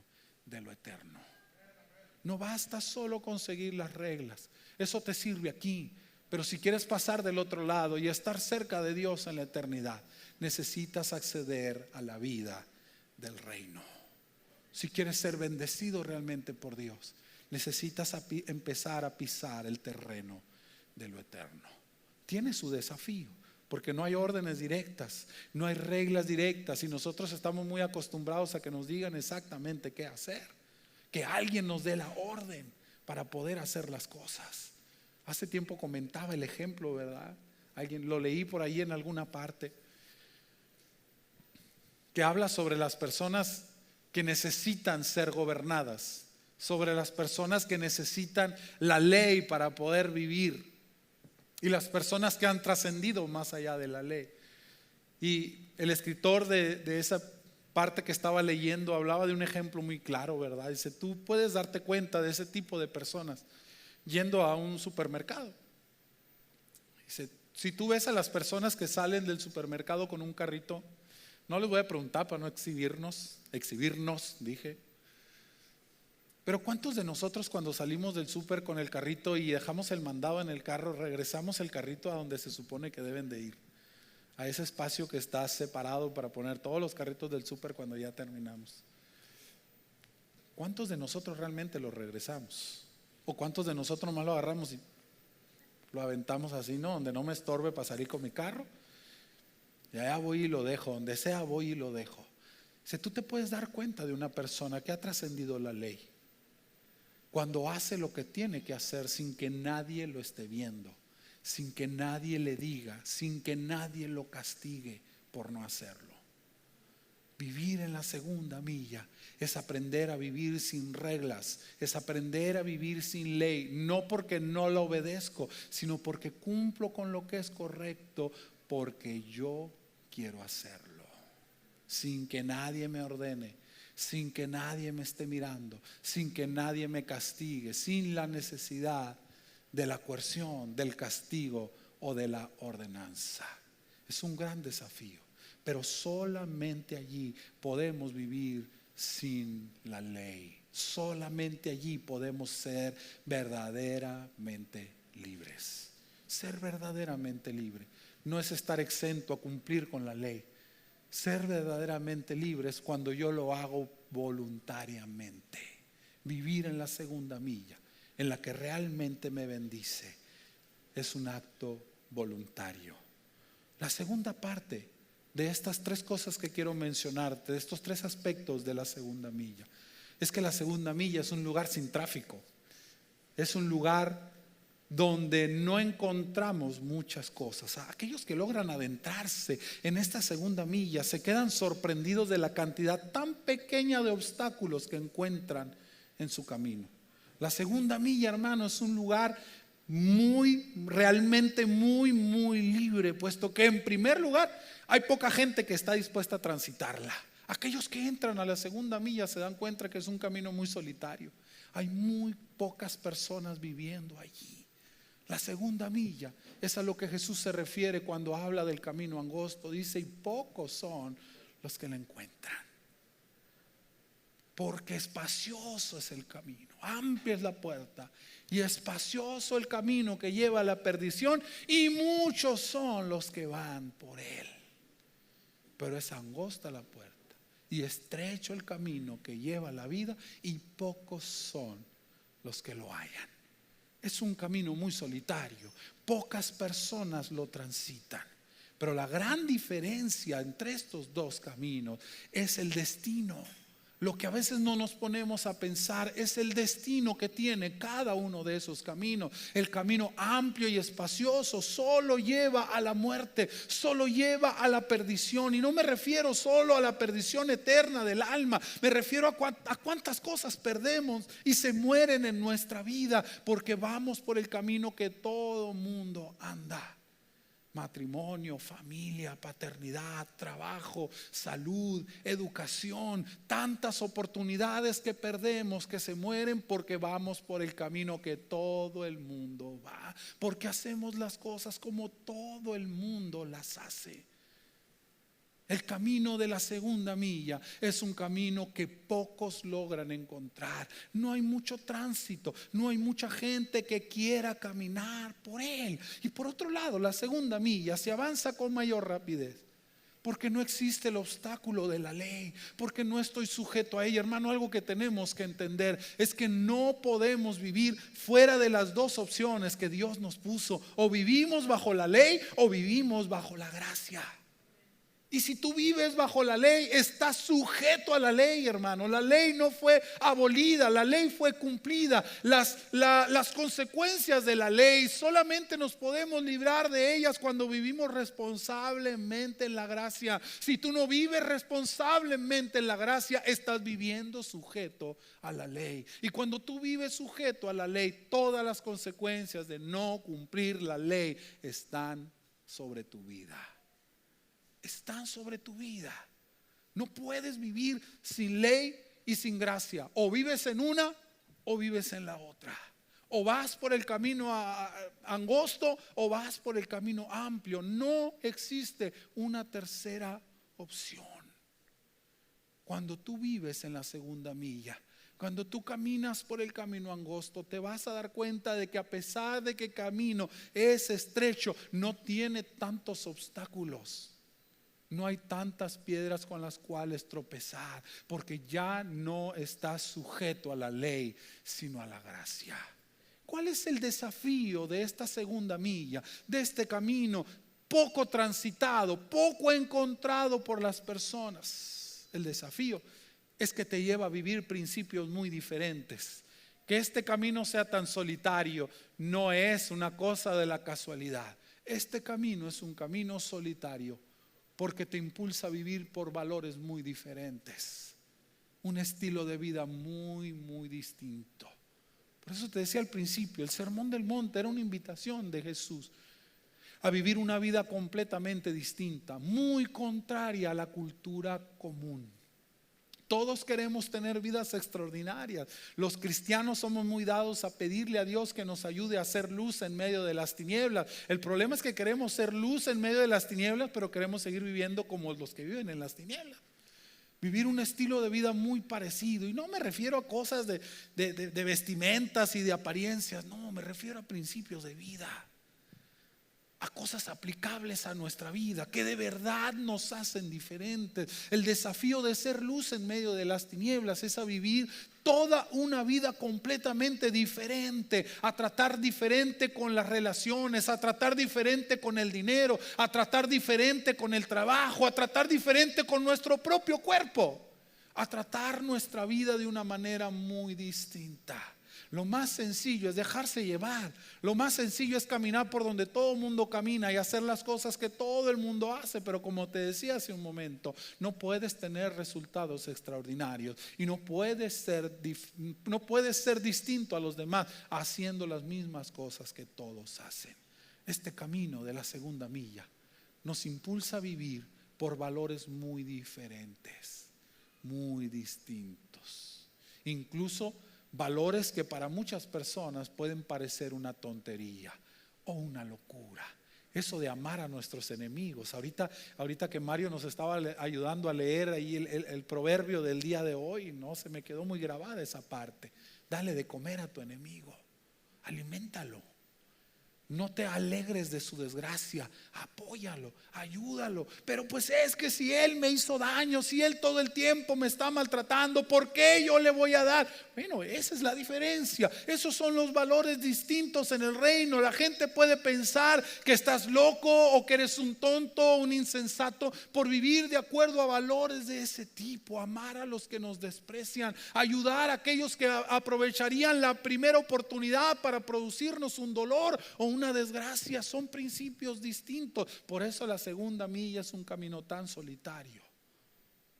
de lo eterno. No basta solo conseguir las reglas. Eso te sirve aquí. Pero si quieres pasar del otro lado y estar cerca de Dios en la eternidad, necesitas acceder a la vida del reino. Si quieres ser bendecido realmente por Dios, necesitas empezar a pisar el terreno de lo eterno. Tiene su desafío. Porque no hay órdenes directas, no hay reglas directas y nosotros estamos muy acostumbrados a que nos digan exactamente qué hacer, que alguien nos dé la orden para poder hacer las cosas. Hace tiempo comentaba el ejemplo, ¿verdad? Alguien lo leí por ahí en alguna parte, que habla sobre las personas que necesitan ser gobernadas, sobre las personas que necesitan la ley para poder vivir. Y las personas que han trascendido más allá de la ley. Y el escritor de esa parte que estaba leyendo hablaba de un ejemplo muy claro, ¿verdad? Dice, tú puedes darte cuenta de ese tipo de personas yendo a un supermercado. Dice, si tú ves a las personas que salen del supermercado con un carrito, no les voy a preguntar para no exhibirnos, dije. Pero ¿cuántos de nosotros cuando salimos del súper con el carrito y dejamos el mandado en el carro, regresamos el carrito a donde se supone que deben de ir? A ese espacio que está separado para poner todos los carritos del súper cuando ya terminamos. ¿Cuántos de nosotros realmente lo regresamos? ¿O cuántos de nosotros nomás lo agarramos y lo aventamos así, no? Donde no me estorbe para salir con mi carro. Y allá voy y lo dejo, donde sea voy y lo dejo. Si tú te puedes dar cuenta de una persona que ha trascendido la ley, cuando hace lo que tiene que hacer sin que nadie lo esté viendo, sin que nadie le diga, sin que nadie lo castigue por no hacerlo. Vivir en la segunda milla es aprender a vivir sin reglas, es aprender a vivir sin ley, no porque no la obedezco, sino porque cumplo con lo que es correcto, porque yo quiero hacerlo, sin que nadie me ordene, sin que nadie me esté mirando, sin que nadie me castigue, sin la necesidad de la coerción, del castigo o de la ordenanza. Es un gran desafío, pero solamente allí podemos vivir sin la ley. Solamente allí podemos ser verdaderamente libres. Ser verdaderamente libre no es estar exento a cumplir con la ley. Ser verdaderamente libre es cuando yo lo hago voluntariamente. Vivir en la segunda milla, en la que realmente me bendice, es un acto voluntario. La segunda parte de estas tres cosas que quiero mencionarte, de estos tres aspectos de la segunda milla, es que la segunda milla es un lugar sin tráfico. Es un lugar donde no encontramos muchas cosas. Aquellos que logran adentrarse en esta segunda milla se quedan sorprendidos de la cantidad tan pequeña de obstáculos que encuentran en su camino. La segunda milla, hermano, es un lugar realmente muy libre, puesto que en primer lugar hay poca gente que está dispuesta a transitarla. Aquellos que entran a la segunda milla se dan cuenta que es un camino muy solitario. Hay muy pocas personas viviendo allí. La segunda milla es a lo que Jesús se refiere cuando habla del camino angosto. Dice, y pocos son los que la encuentran. Porque espacioso es el camino, amplia es la puerta y espacioso el camino que lleva a la perdición, y muchos son los que van por él. Pero es angosta la puerta y estrecho el camino que lleva a la vida, y pocos son los que lo hallan. Es un camino muy solitario, pocas personas lo transitan. Pero la gran diferencia entre estos dos caminos es el destino. Lo que a veces no nos ponemos a pensar es el destino que tiene cada uno de esos caminos. El camino amplio y espacioso solo lleva a la muerte, solo lleva a la perdición. Y no me refiero solo a la perdición eterna del alma, me refiero a cuántas cosas perdemos y se mueren en nuestra vida porque vamos por el camino que todo mundo anda. Matrimonio, familia, paternidad, trabajo, salud, educación, tantas oportunidades que perdemos, que se mueren porque vamos por el camino que todo el mundo va, porque hacemos las cosas como todo el mundo las hace. El camino de la segunda milla es un camino que pocos logran encontrar. No hay mucho tránsito, no hay mucha gente que quiera caminar por él. Y por otro lado, la segunda milla se avanza con mayor rapidez, porque no existe el obstáculo de la ley, porque no estoy sujeto a ella. Hermano, algo que tenemos que entender es que no podemos vivir fuera de las dos opciones que Dios nos puso. O vivimos bajo la ley o vivimos bajo la gracia. Y si tú vives bajo la ley, estás sujeto a la ley, hermano. La ley no fue abolida, la ley fue cumplida. Las consecuencias de la ley solamente nos podemos librar de ellas cuando vivimos responsablemente en la gracia. Si tú no vives responsablemente en la gracia, estás viviendo sujeto a la ley. Y cuando tú vives sujeto a la ley, todas las consecuencias de no cumplir la ley están sobre tu vida. Están sobre tu vida. No puedes vivir sin ley y sin gracia. O vives en una o vives en la otra. O vas por el camino angosto o vas por el camino amplio. No existe una tercera opción. Cuando tú vives en la segunda milla, cuando tú caminas por el camino angosto, te vas a dar cuenta de que a pesar de que el camino es estrecho, no tiene tantos obstáculos. No hay tantas piedras con las cuales tropezar, porque ya no estás sujeto a la ley, sino a la gracia. ¿Cuál es el desafío de esta segunda milla, de este camino poco transitado, poco encontrado por las personas? El desafío es que te lleva a vivir principios muy diferentes. Que este camino sea tan solitario no es una cosa de la casualidad. Este camino es un camino solitario porque te impulsa a vivir por valores muy diferentes, un estilo de vida muy, muy distinto. Por eso te decía al principio, el Sermón del Monte era una invitación de Jesús a vivir una vida completamente distinta, muy contraria a la cultura común. Todos queremos tener vidas extraordinarias. Los cristianos somos muy dados a pedirle a Dios que nos ayude a hacer luz en medio de las tinieblas. El problema es que queremos ser luz en medio de las tinieblas, pero queremos seguir viviendo como los que viven en las tinieblas. Vivir un estilo de vida muy parecido. Y no me refiero a cosas de vestimentas y de apariencias. No, me refiero a principios de vida, a cosas aplicables a nuestra vida, que de verdad nos hacen diferentes. El desafío de ser luz en medio de las tinieblas es a vivir toda una vida completamente diferente, a tratar diferente con las relaciones, a tratar diferente con el dinero, a tratar diferente con el trabajo, a tratar diferente con nuestro propio cuerpo, a tratar nuestra vida de una manera muy distinta. Lo más sencillo es dejarse llevar. Lo más sencillo es caminar por donde todo el mundo camina y hacer las cosas que todo el mundo hace. Pero como te decía hace un momento, no puedes tener resultados extraordinarios y no puedes ser distinto a los demás haciendo las mismas cosas que todos hacen. Este camino de la segunda milla nos impulsa a vivir por valores muy diferentes, muy distintos. Incluso valores que para muchas personas pueden parecer una tontería o una locura. Eso de amar a nuestros enemigos. Ahorita que Mario nos estaba ayudando a leer ahí el proverbio del día de hoy, no se me quedó muy grabada esa parte. Dale de comer a tu enemigo, aliméntalo. No te alegres de su desgracia, apóyalo, ayúdalo. Pero pues es que si él me hizo daño, si él todo el tiempo me está maltratando, ¿por qué yo le voy a dar? Bueno, esa es la diferencia. Esos son los valores distintos en el reino. La gente puede pensar que estás loco o que eres un tonto, un insensato por vivir de acuerdo a valores de ese tipo. Amar a los que nos desprecian, ayudar a aquellos que aprovecharían la primera oportunidad para producirnos un dolor o una desgracia. Son principios distintos. Por eso la segunda milla es un camino tan solitario,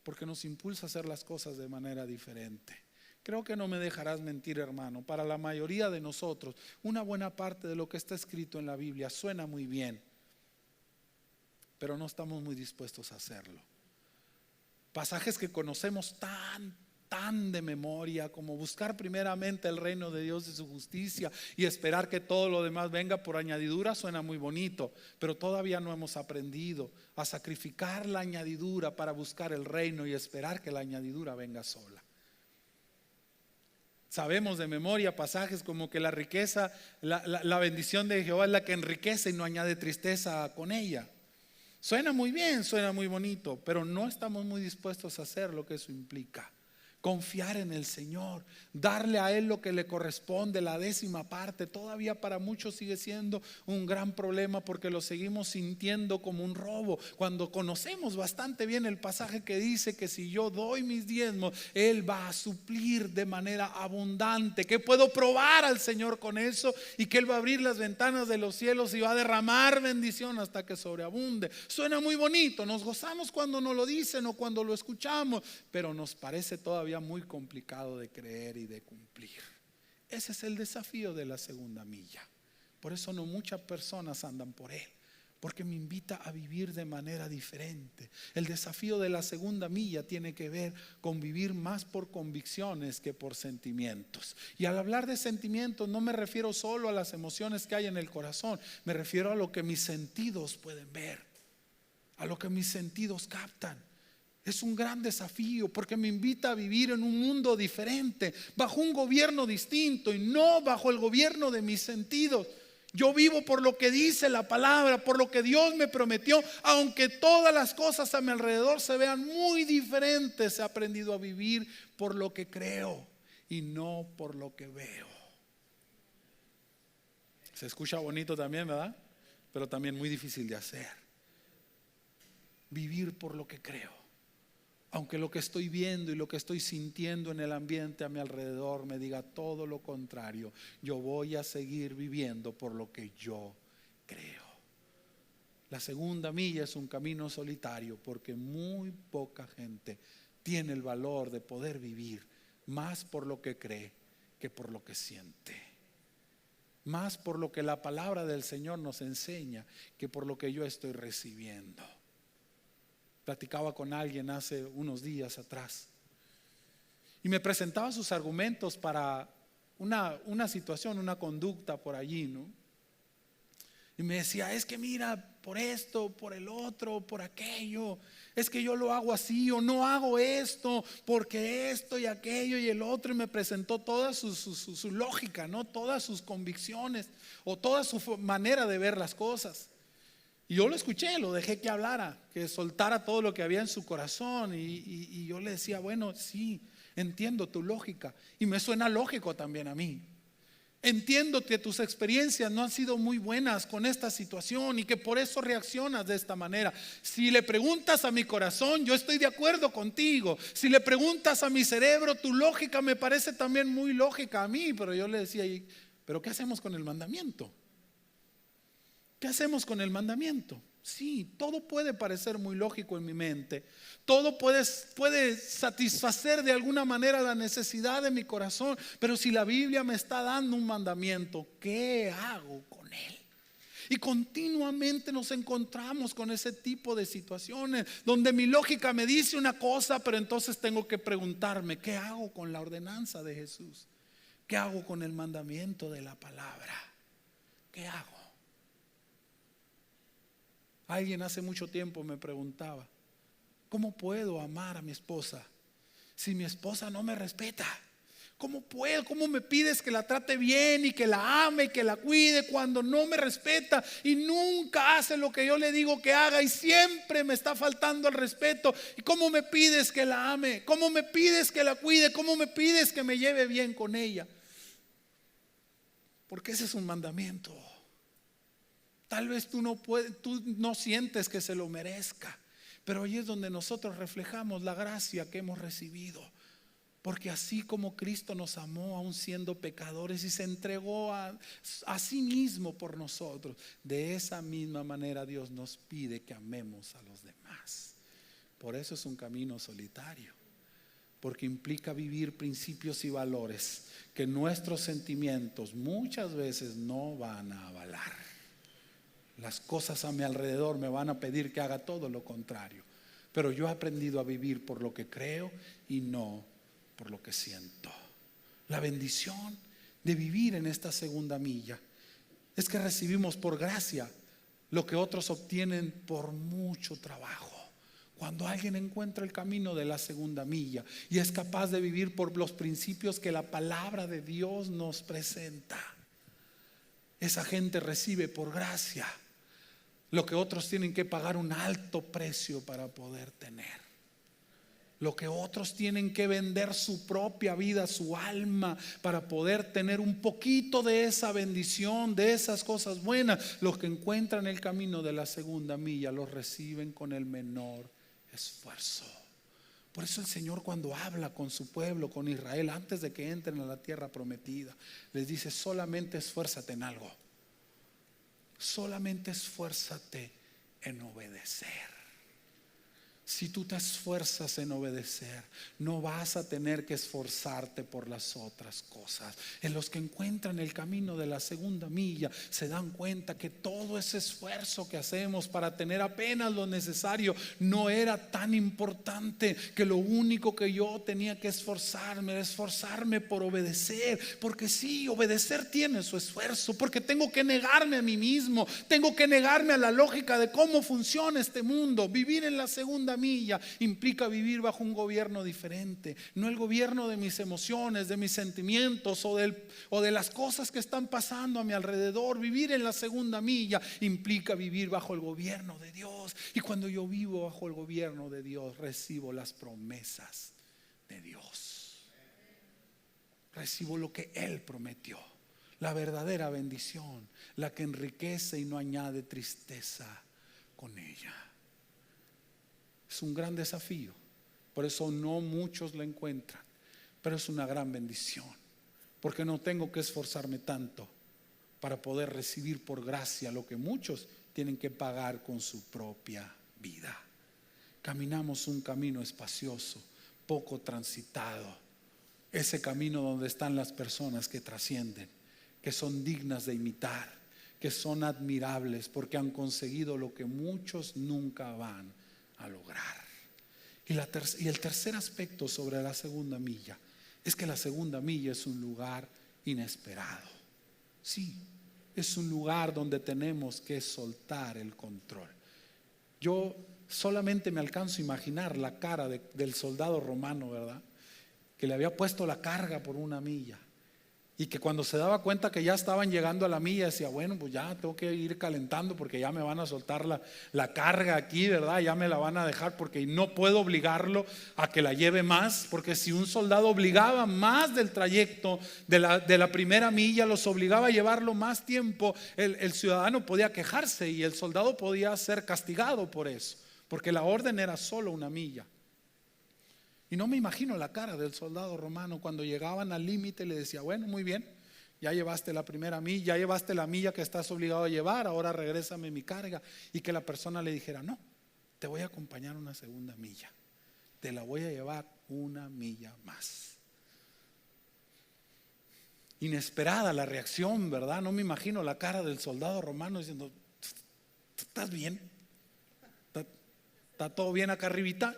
porque nos impulsa a hacer las cosas de manera diferente. Creo que no me dejarás mentir, hermano. Para la mayoría de nosotros, una buena parte de lo que está escrito en la Biblia suena muy bien, pero no estamos muy dispuestos a hacerlo. Pasajes que conocemos tan de memoria, como buscar primeramente el reino de Dios y su justicia y esperar que todo lo demás venga por añadidura, suena muy bonito, pero todavía no hemos aprendido a sacrificar la añadidura para buscar el reino y esperar que la añadidura venga sola. Sabemos de memoria pasajes como que la riqueza, la bendición de Jehová es la que enriquece y no añade tristeza con ella. Suena muy bien, suena muy bonito, pero no estamos muy dispuestos a hacer lo que eso implica. Confiar en el Señor, darle a Él lo que le corresponde, la 10ª parte. Todavía para muchos sigue siendo un gran problema porque lo seguimos sintiendo como un robo, cuando conocemos bastante bien el pasaje que dice que si yo doy mis diezmos, Él va a suplir de manera abundante, que puedo probar al Señor con eso y que Él va a abrir las ventanas de los cielos y va a derramar bendición hasta que sobreabunde. Suena muy bonito, nos gozamos cuando nos lo dicen o cuando lo escuchamos, pero nos parece todavía muy complicado de creer y de cumplir. Ese es el desafío de la segunda milla. Por eso no muchas personas andan por él, porque me invita a vivir de manera diferente. El desafío de la segunda milla tiene que ver con vivir más por convicciones que por sentimientos. Y al hablar de sentimientos no me refiero solo a las emociones que hay en el corazón, me refiero a lo que mis sentidos pueden ver, a lo que mis sentidos captan. Es un gran desafío porque me invita a vivir en un mundo diferente, bajo un gobierno distinto y no bajo el gobierno de mis sentidos. Yo vivo por lo que dice la palabra, por lo que Dios me prometió, aunque todas las cosas a mi alrededor se vean muy diferentes. He aprendido a vivir por lo que creo y no por lo que veo. Se escucha bonito también, ¿verdad? Pero también muy difícil de hacer. Vivir por lo que creo. Aunque lo que estoy viendo y lo que estoy sintiendo en el ambiente a mi alrededor me diga todo lo contrario, yo voy a seguir viviendo por lo que yo creo. La segunda milla es un camino solitario porque muy poca gente tiene el valor de poder vivir más por lo que cree que por lo que siente. Más por lo que la palabra del Señor nos enseña que por lo que yo estoy recibiendo. Platicaba con alguien hace unos días atrás y me presentaba sus argumentos para una situación, una conducta por allí, ¿no? Y me decía, es que mira, por esto, por el otro, por aquello, es que yo lo hago así o no hago esto, porque esto y aquello y el otro. Y me presentó toda su lógica, ¿no? Todas sus convicciones o toda su manera de ver las cosas. Y yo lo escuché, lo dejé que hablara, que soltara todo lo que había en su corazón. Y yo le decía, bueno, sí, entiendo tu lógica. Y me suena lógico también a mí. Entiendo que tus experiencias no han sido muy buenas con esta situación y que por eso reaccionas de esta manera. Si le preguntas a mi corazón, yo estoy de acuerdo contigo. Si le preguntas a mi cerebro, tu lógica me parece también muy lógica a mí. Pero yo le decía, ¿pero qué hacemos con el mandamiento? ¿Qué hacemos con el mandamiento? Sí, todo puede parecer muy lógico en mi mente. Todo puede satisfacer de alguna manera la necesidad de mi corazón. Pero si la Biblia me está dando un mandamiento, ¿qué hago con él? Y continuamente nos encontramos con ese tipo de situaciones donde mi lógica me dice una cosa, pero entonces tengo que preguntarme, ¿qué hago con la ordenanza de Jesús? ¿Qué hago con el mandamiento de la palabra? ¿Qué hago? Alguien hace mucho tiempo me preguntaba, ¿cómo puedo amar a mi esposa si mi esposa no me respeta? ¿Cómo puedo? ¿Cómo me pides que la trate bien y que la ame y que la cuide cuando no me respeta y nunca hace lo que yo le digo que haga y siempre me está faltando el respeto? ¿Y cómo me pides que la ame? ¿Cómo me pides que la cuide? ¿Cómo me pides que me lleve bien con ella? Porque ese es un mandamiento. Tal vez tú no sientes que se lo merezca, pero ahí es donde nosotros reflejamos la gracia que hemos recibido. Porque así como Cristo nos amó aún siendo pecadores y se entregó a sí mismo por nosotros, de esa misma manera Dios nos pide que amemos a los demás. Por eso es un camino solitario, porque implica vivir principios y valores que nuestros sentimientos muchas veces no van a avalar. Las cosas a mi alrededor me van a pedir que haga todo lo contrario, pero yo he aprendido a vivir por lo que creo y no por lo que siento. La bendición de vivir en esta segunda milla es que recibimos por gracia lo que otros obtienen por mucho trabajo. Cuando alguien encuentra el camino de la segunda milla y es capaz de vivir por los principios que la palabra de Dios nos presenta, esa gente recibe por gracia lo que otros tienen que pagar un alto precio para poder tener. Lo que otros tienen que vender su propia vida, su alma, para poder tener un poquito de esa bendición, de esas cosas buenas. Los que encuentran el camino de la segunda milla los reciben con el menor esfuerzo. Por eso el Señor, cuando habla con su pueblo, con Israel, antes de que entren a la tierra prometida, les dice: solamente esfuérzate en algo. Solamente esfuérzate en obedecer. Si tú te esfuerzas en obedecer, no vas a tener que esforzarte por las otras cosas. En los que encuentran el camino de la segunda milla se dan cuenta que todo ese esfuerzo que hacemos para tener apenas lo necesario no era tan importante, que lo único que yo tenía que esforzarme era esforzarme por obedecer. Porque sí, obedecer tiene su esfuerzo, porque tengo que negarme a mí mismo, tengo que negarme a la lógica de cómo funciona este mundo. Vivir en la segunda milla implica vivir bajo un gobierno diferente, no el gobierno de mis emociones, de mis sentimientos o de las cosas que están pasando a mi alrededor. Vivir en la segunda milla implica vivir bajo el gobierno de Dios, y cuando yo vivo bajo el gobierno de Dios recibo las promesas de Dios, recibo lo que Él prometió, la verdadera bendición, la que enriquece y no añade tristeza con ella. Es un gran desafío, por eso no muchos la encuentran, pero es una gran bendición, porque no tengo que esforzarme tanto para poder recibir por gracia lo que muchos tienen que pagar con su propia vida. Caminamos un camino espacioso, poco transitado, ese camino donde están las personas que trascienden, que son dignas de imitar, que son admirables porque han conseguido lo que muchos nunca van a lograr. Y el tercer aspecto sobre la segunda milla es que la segunda milla es un lugar inesperado. Sí, es un lugar donde tenemos que soltar el control. Yo solamente me alcanzo a imaginar la cara del soldado romano, ¿verdad? Que le había puesto la carga por una milla, y que cuando se daba cuenta que ya estaban llegando a la milla decía: bueno, pues ya tengo que ir calentando porque ya me van a soltar la carga aquí, ¿verdad? Ya me la van a dejar, porque no puedo obligarlo a que la lleve más, porque si un soldado obligaba más del trayecto de la primera milla, los obligaba a llevarlo más tiempo, el ciudadano podía quejarse y el soldado podía ser castigado por eso, porque la orden era solo una milla. Y no me imagino la cara del soldado romano cuando llegaban al límite. Le decía: bueno, muy bien, ya llevaste la primera milla, ya llevaste la milla que estás obligado a llevar, ahora regrésame mi carga. Y que la persona le dijera: no, te voy a acompañar una segunda milla, te la voy a llevar una milla más. Inesperada la reacción, ¿verdad? No me imagino la cara del soldado romano diciendo: ¿estás bien? ¿Está todo bien acá arribita?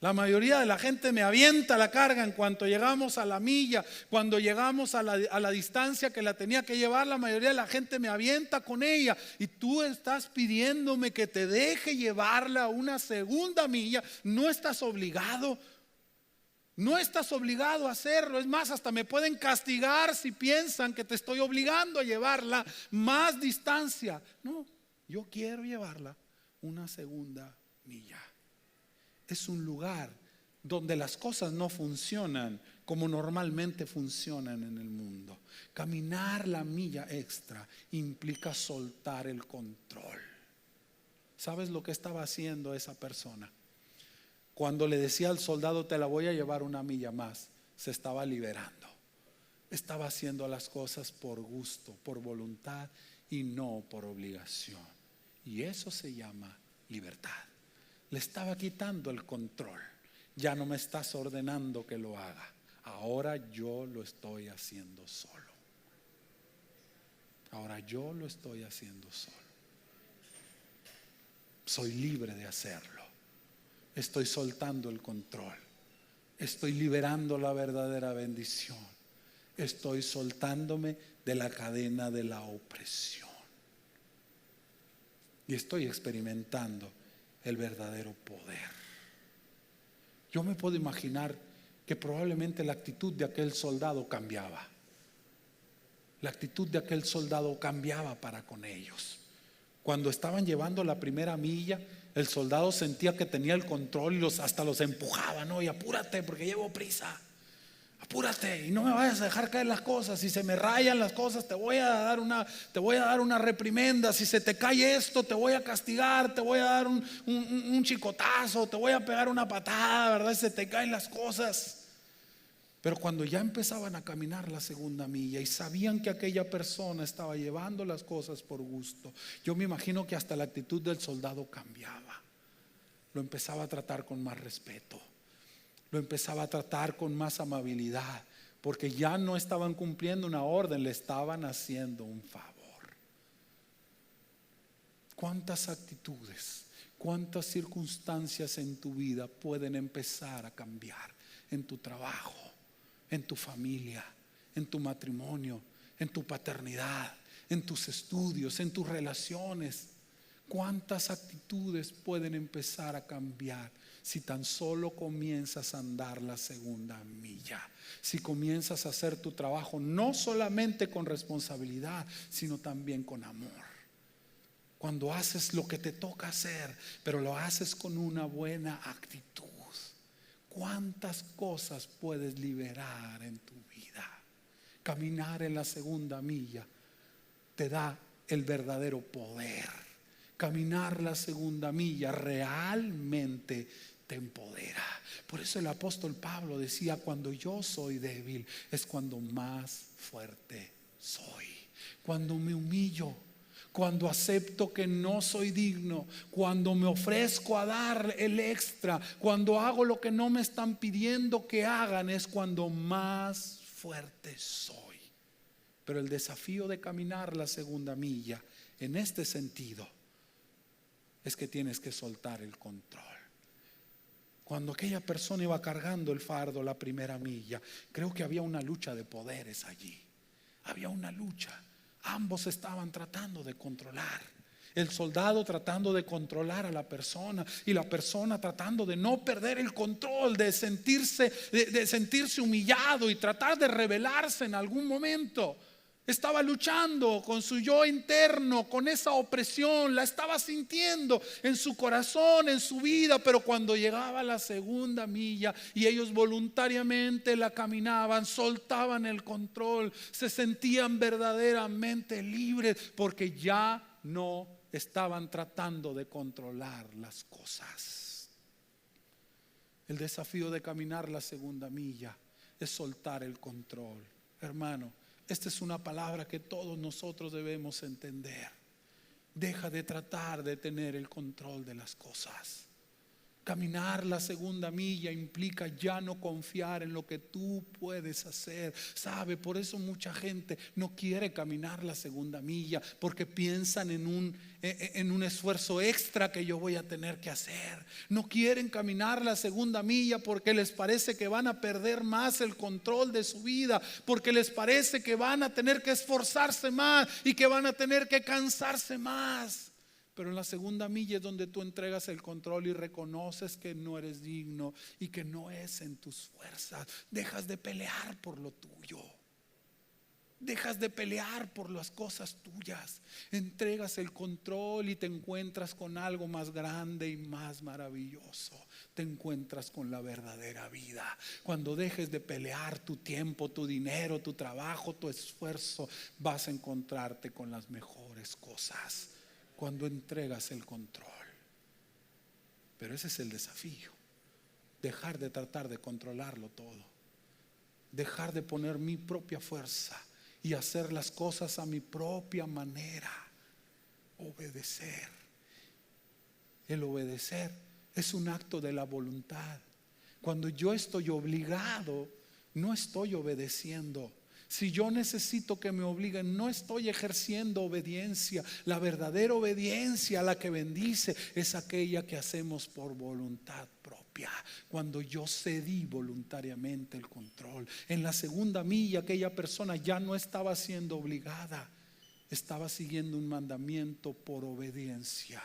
La mayoría de la gente me avienta la carga en cuanto llegamos a la milla. Cuando llegamos a la distancia que la tenía que llevar, la mayoría de la gente me avienta con ella. Y tú estás pidiéndome que te deje llevarla una segunda milla. No estás obligado. No estás obligado a hacerlo. Es más, hasta me pueden castigar si piensan que te estoy obligando a llevarla más distancia. No, yo quiero llevarla una segunda milla. Es un lugar donde las cosas no funcionan como normalmente funcionan en el mundo. Caminar la milla extra implica soltar el control. ¿Sabes lo que estaba haciendo esa persona? Cuando le decía al soldado, te la voy a llevar una milla más, se estaba liberando. Estaba haciendo las cosas por gusto, por voluntad y no por obligación. Y eso se llama libertad. Le estaba quitando el control. Ya no me estás ordenando que lo haga. Ahora yo lo estoy haciendo solo. Ahora yo lo estoy haciendo solo. Soy libre de hacerlo. Estoy soltando el control. Estoy liberando la verdadera bendición. Estoy soltándome de la cadena de la opresión. Y estoy experimentando el verdadero poder. Yo me puedo imaginar que probablemente la actitud de aquel soldado cambiaba. La actitud de aquel soldado cambiaba para con ellos. Cuando estaban llevando la primera milla, el soldado sentía que tenía el control y hasta los empujaba, ¿no? Y apúrate porque llevo prisa. Apúrate y no me vayas a dejar caer las cosas. Si se me rayan las cosas, te voy a dar una reprimenda. Si se te cae esto, te voy a castigar, te voy a dar un chicotazo, te voy a pegar una patada, ¿verdad? Si se te caen las cosas. Pero cuando ya empezaban a caminar la segunda milla y sabían que aquella persona estaba llevando las cosas por gusto, yo me imagino que hasta la actitud del soldado cambiaba. Lo empezaba a tratar con más respeto. Lo empezaba a tratar con más amabilidad, porque ya no estaban cumpliendo una orden, le estaban haciendo un favor. ¿Cuántas actitudes, cuántas circunstancias en tu vida pueden empezar a cambiar? En tu trabajo, en tu familia, en tu matrimonio, en tu paternidad, en tus estudios, en tus relaciones. ¿Cuántas actitudes pueden empezar a cambiar si tan solo comienzas a andar la segunda milla? Si comienzas a hacer tu trabajo no solamente con responsabilidad, sino también con amor. Cuando haces lo que te toca hacer, pero lo haces con una buena actitud. ¿Cuántas cosas puedes liberar en tu vida? Caminar en la segunda milla te da el verdadero poder. Caminar la segunda milla realmente te empodera. Por eso el apóstol Pablo decía, cuando yo soy débil es cuando más fuerte soy. Cuando me humillo, cuando acepto que no soy digno, cuando me ofrezco a dar el extra, cuando hago lo que no me están pidiendo que hagan, es cuando más fuerte soy. Pero el desafío de caminar la segunda milla en este sentido es que tienes que soltar el control. Cuando aquella persona iba cargando el fardo la primera milla, creo que había una lucha de poderes allí. Había una lucha. Ambos estaban tratando de controlar. El soldado tratando de controlar a la persona y la persona tratando de no perder el control, de sentirse humillado y tratar de rebelarse en algún momento. Estaba luchando con su yo interno, con esa opresión, la estaba sintiendo en su corazón, en su vida. Pero cuando llegaba la segunda milla y ellos voluntariamente la caminaban, soltaban el control, se sentían verdaderamente libres, porque ya no estaban tratando de controlar las cosas. El desafío de caminar la segunda milla es soltar el control. Hermano, esta es una palabra que todos nosotros debemos entender. Deja de tratar de tener el control de las cosas. Caminar la segunda milla implica ya no confiar en lo que tú puedes hacer. ¿Sabe? Por eso mucha gente no quiere caminar la segunda milla, porque piensan en un esfuerzo extra que yo voy a tener que hacer. No quieren caminar la segunda milla porque les parece que van a perder más el control de su vida, porque les parece que van a tener que esforzarse más y que van a tener que cansarse más. Pero en la segunda milla es donde tú entregas el control y reconoces que no eres digno y que no es en tus fuerzas. Dejas de pelear por lo tuyo. Dejas de pelear por las cosas tuyas. Entregas el control y te encuentras con algo más grande y más maravilloso. Te encuentras con la verdadera vida. Cuando dejes de pelear tu tiempo, tu dinero, tu trabajo, tu esfuerzo, vas a encontrarte con las mejores cosas. Cuando entregas el control. Pero ese es el desafío. Dejar de tratar de controlarlo todo. Dejar de poner mi propia fuerza y hacer las cosas a mi propia manera. Obedecer. El obedecer es un acto de la voluntad. Cuando yo estoy obligado, no estoy obedeciendo. Si yo necesito que me obliguen, no estoy ejerciendo obediencia. La verdadera obediencia, la que bendice, es aquella que hacemos por voluntad propia. Cuando yo cedí voluntariamente el control. En la segunda milla, aquella persona ya no estaba siendo obligada, estaba siguiendo un mandamiento por obediencia.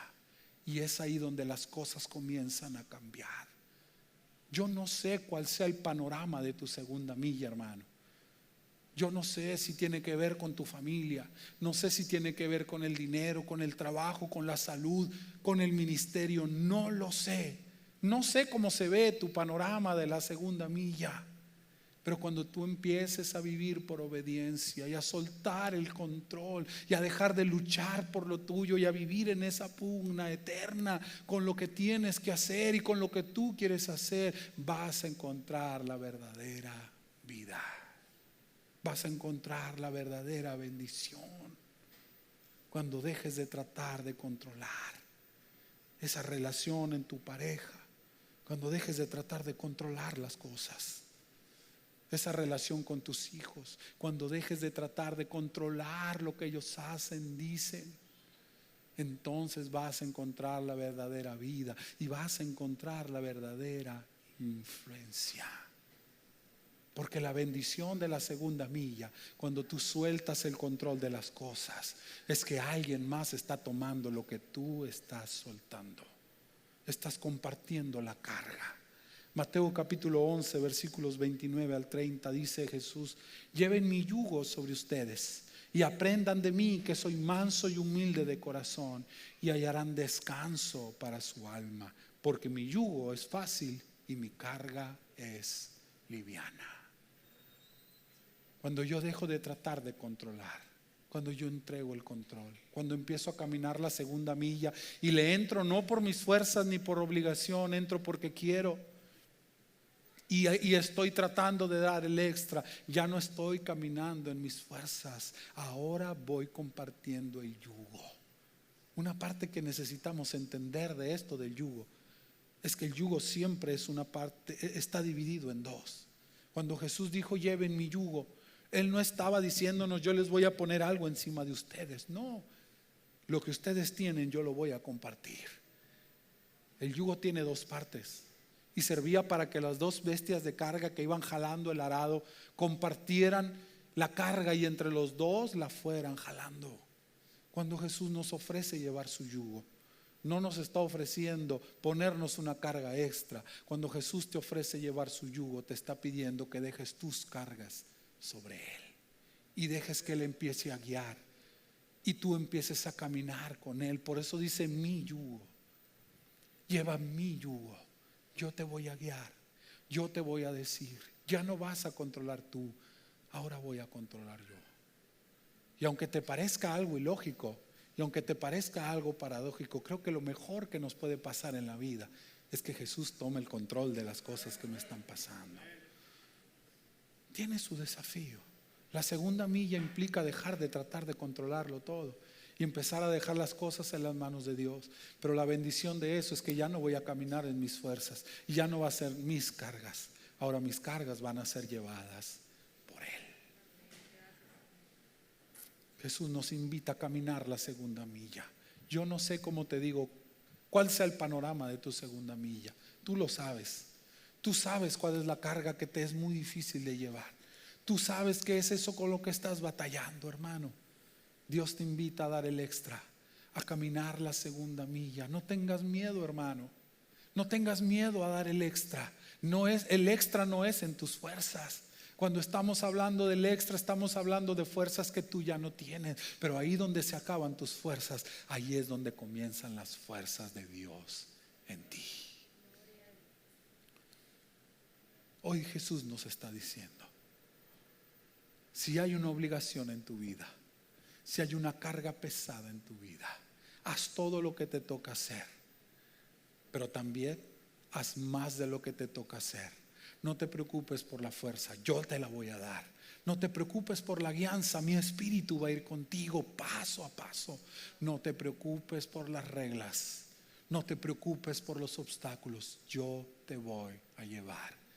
Y es ahí donde las cosas comienzan a cambiar. Yo no sé cuál sea el panorama de tu segunda milla, hermano. Yo no sé si tiene que ver con tu familia, no sé si tiene que ver con el dinero, con el trabajo, con la salud, con el ministerio, no lo sé. No sé cómo se ve tu panorama de la segunda milla, pero cuando tú empieces a vivir por obediencia y a soltar el control y a dejar de luchar por lo tuyo y a vivir en esa pugna eterna con lo que tienes que hacer y con lo que tú quieres hacer, vas a encontrar la verdadera vida. Vas a encontrar la verdadera bendición cuando dejes de tratar de controlar esa relación en tu pareja, cuando dejes de tratar de controlar las cosas, esa relación con tus hijos, cuando dejes de tratar de controlar lo que ellos hacen, dicen. Entonces vas a encontrar la verdadera vida y vas a encontrar la verdadera influencia. Porque la bendición de la segunda milla, cuando tú sueltas el control de las cosas, es que alguien más está tomando lo que tú estás soltando. Estás compartiendo la carga. Mateo capítulo 11, versículos 29 al 30, dice Jesús: lleven mi yugo sobre ustedes y aprendan de mí, que soy manso y humilde de corazón, y hallarán descanso para su alma, porque mi yugo es fácil y mi carga es liviana. Cuando yo dejo de tratar de controlar, cuando yo entrego el control, cuando empiezo a caminar la segunda milla y le entro no por mis fuerzas ni por obligación, entro porque quiero y estoy tratando de dar el extra, ya no estoy caminando en mis fuerzas, ahora voy compartiendo el yugo. Una parte que necesitamos entender de esto del yugo es que el yugo siempre es una parte, está dividido en dos. Cuando Jesús dijo lleven mi yugo, Él no estaba diciéndonos yo les voy a poner algo encima de ustedes. No, lo que ustedes tienen yo lo voy a compartir. El yugo tiene dos partes y servía para que las dos bestias de carga que iban jalando el arado compartieran la carga y entre los dos la fueran jalando. Cuando Jesús nos ofrece llevar su yugo, no nos está ofreciendo ponernos una carga extra. Cuando Jesús te ofrece llevar su yugo, te está pidiendo que dejes tus cargas sobre Él y dejes que Él empiece a guiar y tú empieces a caminar con Él. Por eso dice mi yugo. Lleva mi yugo, yo te voy a guiar, yo te voy a decir, ya no vas a controlar tú, ahora voy a controlar yo. Y aunque te parezca algo ilógico y aunque te parezca algo paradójico, creo que lo mejor que nos puede pasar en la vida es que Jesús tome el control de las cosas que me están pasando. Tiene su desafío. La segunda milla implica dejar de tratar de controlarlo todo y empezar a dejar las cosas en las manos de Dios. Pero la bendición de eso es que ya no voy a caminar en mis fuerzas y ya no va a ser mis cargas. Ahora mis cargas van a ser llevadas por Él. Jesús nos invita a caminar la segunda milla. Yo no sé cómo te digo cuál sea el panorama de tu segunda milla. Tú lo sabes. Tú sabes cuál es la carga que te es muy difícil de llevar. Tú sabes qué es eso con lo que estás batallando, hermano. Dios te invita a dar el extra, a caminar la segunda milla. No tengas miedo, hermano. No tengas miedo a dar el extra. El extra no es en tus fuerzas. Cuando estamos hablando del extra, estamos hablando de fuerzas que tú ya no tienes. Pero ahí donde se acaban tus fuerzas, ahí es donde comienzan las fuerzas de Dios en ti. Hoy Jesús nos está diciendo: si hay una obligación en tu vida, si hay una carga pesada en tu vida, haz todo lo que te toca hacer, pero también haz más de lo que te toca hacer. No te preocupes por la fuerza, yo te la voy a dar. No te preocupes por la guianza, mi espíritu va a ir contigo paso a paso. No te preocupes por las reglas, no te preocupes por los obstáculos, yo te voy a llevar